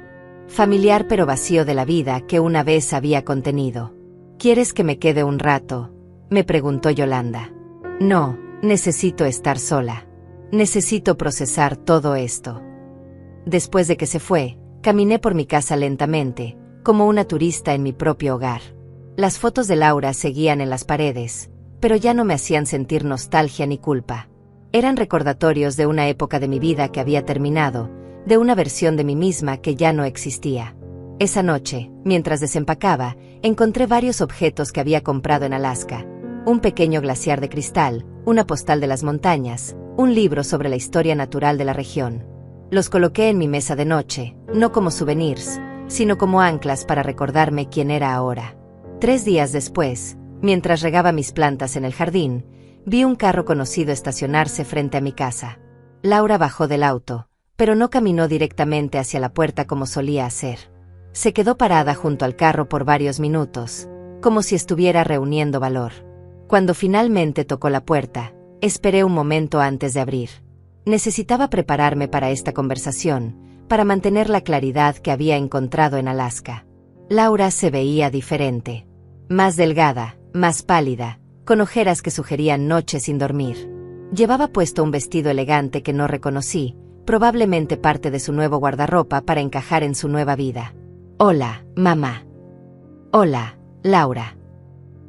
A: Familiar pero vacío de la vida que una vez había contenido. ¿Quieres que me quede un rato?, me preguntó Yolanda. No, necesito estar sola. Necesito procesar todo esto. Después de que se fue, caminé por mi casa lentamente, como una turista en mi propio hogar. Las fotos de Laura seguían en las paredes, pero ya no me hacían sentir nostalgia ni culpa. Eran recordatorios de una época de mi vida que había terminado, de una versión de mí misma que ya no existía. Esa noche, mientras desempacaba, encontré varios objetos que había comprado en Alaska. Un pequeño glaciar de cristal, una postal de las montañas, un libro sobre la historia natural de la región. Los coloqué en mi mesa de noche, no como souvenirs, sino como anclas para recordarme quién era ahora. 3 días después, mientras regaba mis plantas en el jardín, vi un carro conocido estacionarse frente a mi casa. Laura bajó del auto, pero no caminó directamente hacia la puerta como solía hacer. Se quedó parada junto al carro por varios minutos, como si estuviera reuniendo valor. Cuando finalmente tocó la puerta, esperé un momento antes de abrir. Necesitaba prepararme para esta conversación, para mantener la claridad que había encontrado en Alaska. Laura se veía diferente. Más delgada, más pálida, con ojeras que sugerían noches sin dormir. Llevaba puesto un vestido elegante que no reconocí, probablemente parte de su nuevo guardarropa para encajar en su nueva vida. Hola, mamá. Hola, Laura.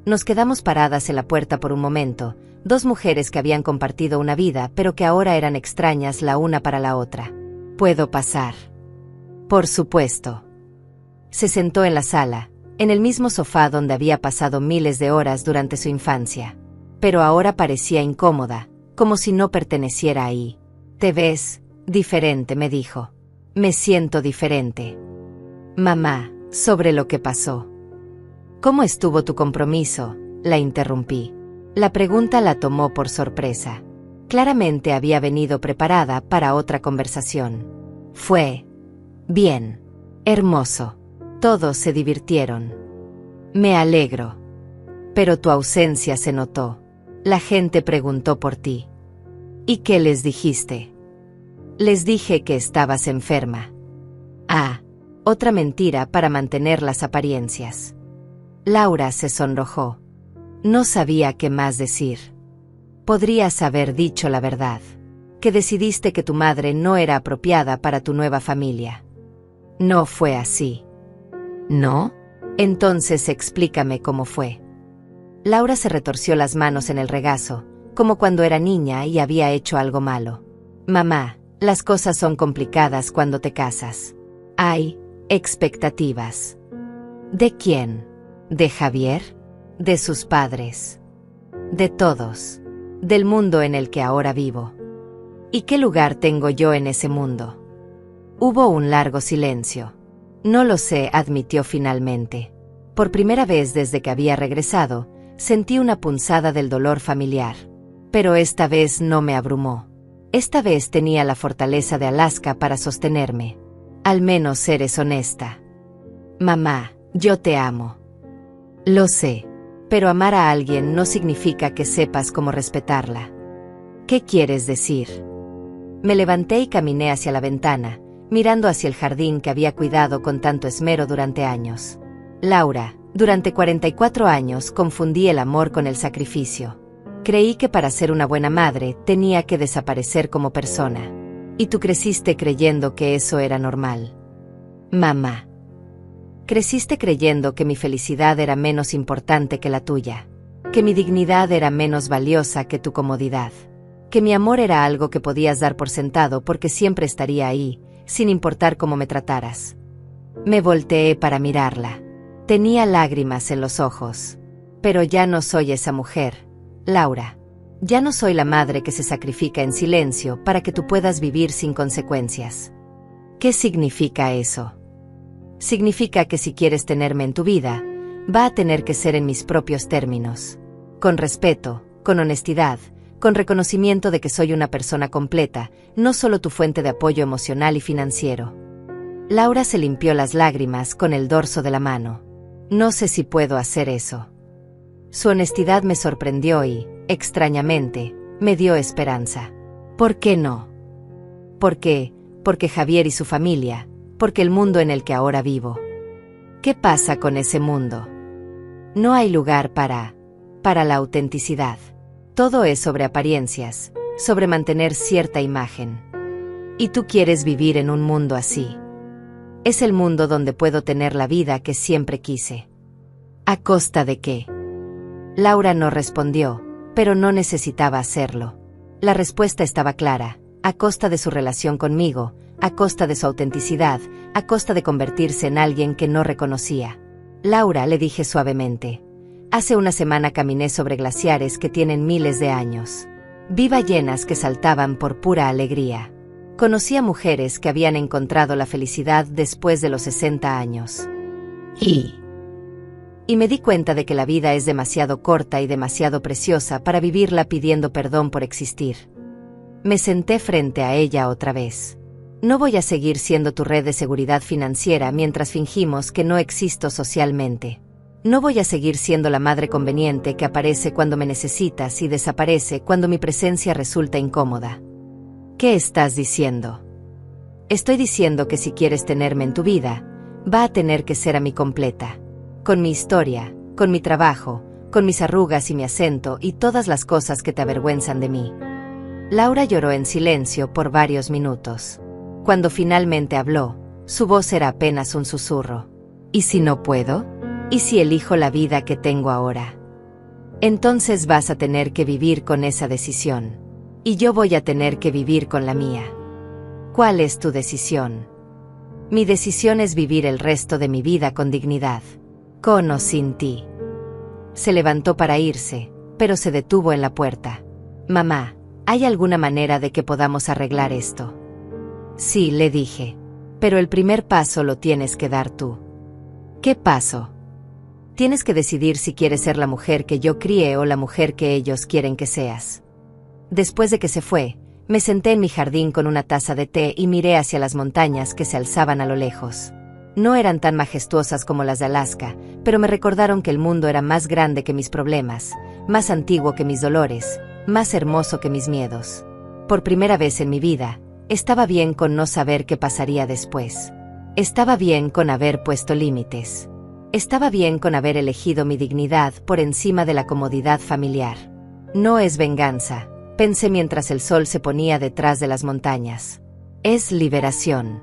A: Nos quedamos paradas en la puerta por un momento, 2 mujeres que habían compartido una vida pero que ahora eran extrañas la una para la otra. ¿Puedo pasar? Por supuesto. Se sentó en la sala, en el mismo sofá donde había pasado miles de horas durante su infancia. Pero ahora parecía incómoda, como si no perteneciera ahí. «Te ves diferente», me dijo. «Me siento diferente». «Mamá, sobre lo que pasó». «¿Cómo estuvo tu compromiso?», la interrumpí. La pregunta la tomó por sorpresa. Claramente había venido preparada para otra conversación. «Fue bien. Hermoso. Todos se divirtieron». «Me alegro. Pero tu ausencia se notó. La gente preguntó por ti». «¿Y qué les dijiste?» «Les dije que estabas enferma». «Ah, otra mentira para mantener las apariencias». Laura se sonrojó. No sabía qué más decir. Podrías haber dicho la verdad. Que decidiste que tu madre no era apropiada para tu nueva familia. No fue así. ¿No? Entonces explícame cómo fue. Laura se retorció las manos en el regazo, como cuando era niña y había hecho algo malo. Mamá, las cosas son complicadas cuando te casas. Hay expectativas. ¿De quién? ¿De Javier? ¿De sus padres? De todos. Del mundo en el que ahora vivo. ¿Y qué lugar tengo yo en ese mundo? Hubo un largo silencio. No lo sé, admitió finalmente. Por primera vez desde que había regresado, sentí una punzada del dolor familiar. Pero esta vez no me abrumó. Esta vez tenía la fortaleza de Alaska para sostenerme. Al menos eres honesta. Mamá, yo te amo. Lo sé, pero amar a alguien no significa que sepas cómo respetarla. ¿Qué quieres decir? Me levanté y caminé hacia la ventana, mirando hacia el jardín que había cuidado con tanto esmero durante años. Laura, durante 44 años confundí el amor con el sacrificio. Creí que para ser una buena madre tenía que desaparecer como persona. Y tú creciste creyendo que eso era normal. Mamá. Creciste creyendo que mi felicidad era menos importante que la tuya. Que mi dignidad era menos valiosa que tu comodidad. Que mi amor era algo que podías dar por sentado porque siempre estaría ahí, sin importar cómo me trataras. Me volteé para mirarla. Tenía lágrimas en los ojos. Pero ya no soy esa mujer, Laura. Ya no soy la madre que se sacrifica en silencio para que tú puedas vivir sin consecuencias. ¿Qué significa eso? Significa que si quieres tenerme en tu vida, va a tener que ser en mis propios términos. Con respeto, con honestidad, con reconocimiento de que soy una persona completa, no solo tu fuente de apoyo emocional y financiero. Laura se limpió las lágrimas con el dorso de la mano. No sé si puedo hacer eso. Su honestidad me sorprendió y, extrañamente, me dio esperanza. ¿Por qué no? ¿Por qué? Porque Javier y su familia, porque el mundo en el que ahora vivo. ¿Qué pasa con ese mundo? No hay lugar para la autenticidad. Todo es sobre apariencias, sobre mantener cierta imagen. Y tú quieres vivir en un mundo así. Es el mundo donde puedo tener la vida que siempre quise. ¿A costa de qué? Laura no respondió, pero no necesitaba hacerlo. La respuesta estaba clara, a costa de su relación conmigo, a costa de su autenticidad, a costa de convertirse en alguien que no reconocía. Laura, le dije suavemente. Hace una semana caminé sobre glaciares que tienen miles de años. Vi ballenas que saltaban por pura alegría. Conocí a mujeres que habían encontrado la felicidad después de los 60 años. Y me di cuenta de que la vida es demasiado corta y demasiado preciosa para vivirla pidiendo perdón por existir. Me senté frente a ella otra vez. No voy a seguir siendo tu red de seguridad financiera mientras fingimos que no existo socialmente. No voy a seguir siendo la madre conveniente que aparece cuando me necesitas y desaparece cuando mi presencia resulta incómoda. ¿Qué estás diciendo? Estoy diciendo que si quieres tenerme en tu vida, va a tener que ser a mi completa. Con mi historia, con mi trabajo, con mis arrugas y mi acento y todas las cosas que te avergüenzan de mí. Laura lloró en silencio por varios minutos. Cuando finalmente habló, su voz era apenas un susurro. ¿Y si no puedo? ¿Y si elijo la vida que tengo ahora? Entonces vas a tener que vivir con esa decisión. Y yo voy a tener que vivir con la mía. ¿Cuál es tu decisión? Mi decisión es vivir el resto de mi vida con dignidad. Con o sin ti. Se levantó para irse, pero se detuvo en la puerta. Mamá, ¿hay alguna manera de que podamos arreglar esto? Sí, le dije. Pero el primer paso lo tienes que dar tú. ¿Qué paso? Tienes que decidir si quieres ser la mujer que yo crié o la mujer que ellos quieren que seas. Después de que se fue, me senté en mi jardín con una taza de té y miré hacia las montañas que se alzaban a lo lejos. No eran tan majestuosas como las de Alaska, pero me recordaron que el mundo era más grande que mis problemas, más antiguo que mis dolores, más hermoso que mis miedos. Por primera vez en mi vida, estaba bien con no saber qué pasaría después. Estaba bien con haber puesto límites. Estaba bien con haber elegido mi dignidad por encima de la comodidad familiar. No es venganza, pensé mientras el sol se ponía detrás de las montañas. Es liberación.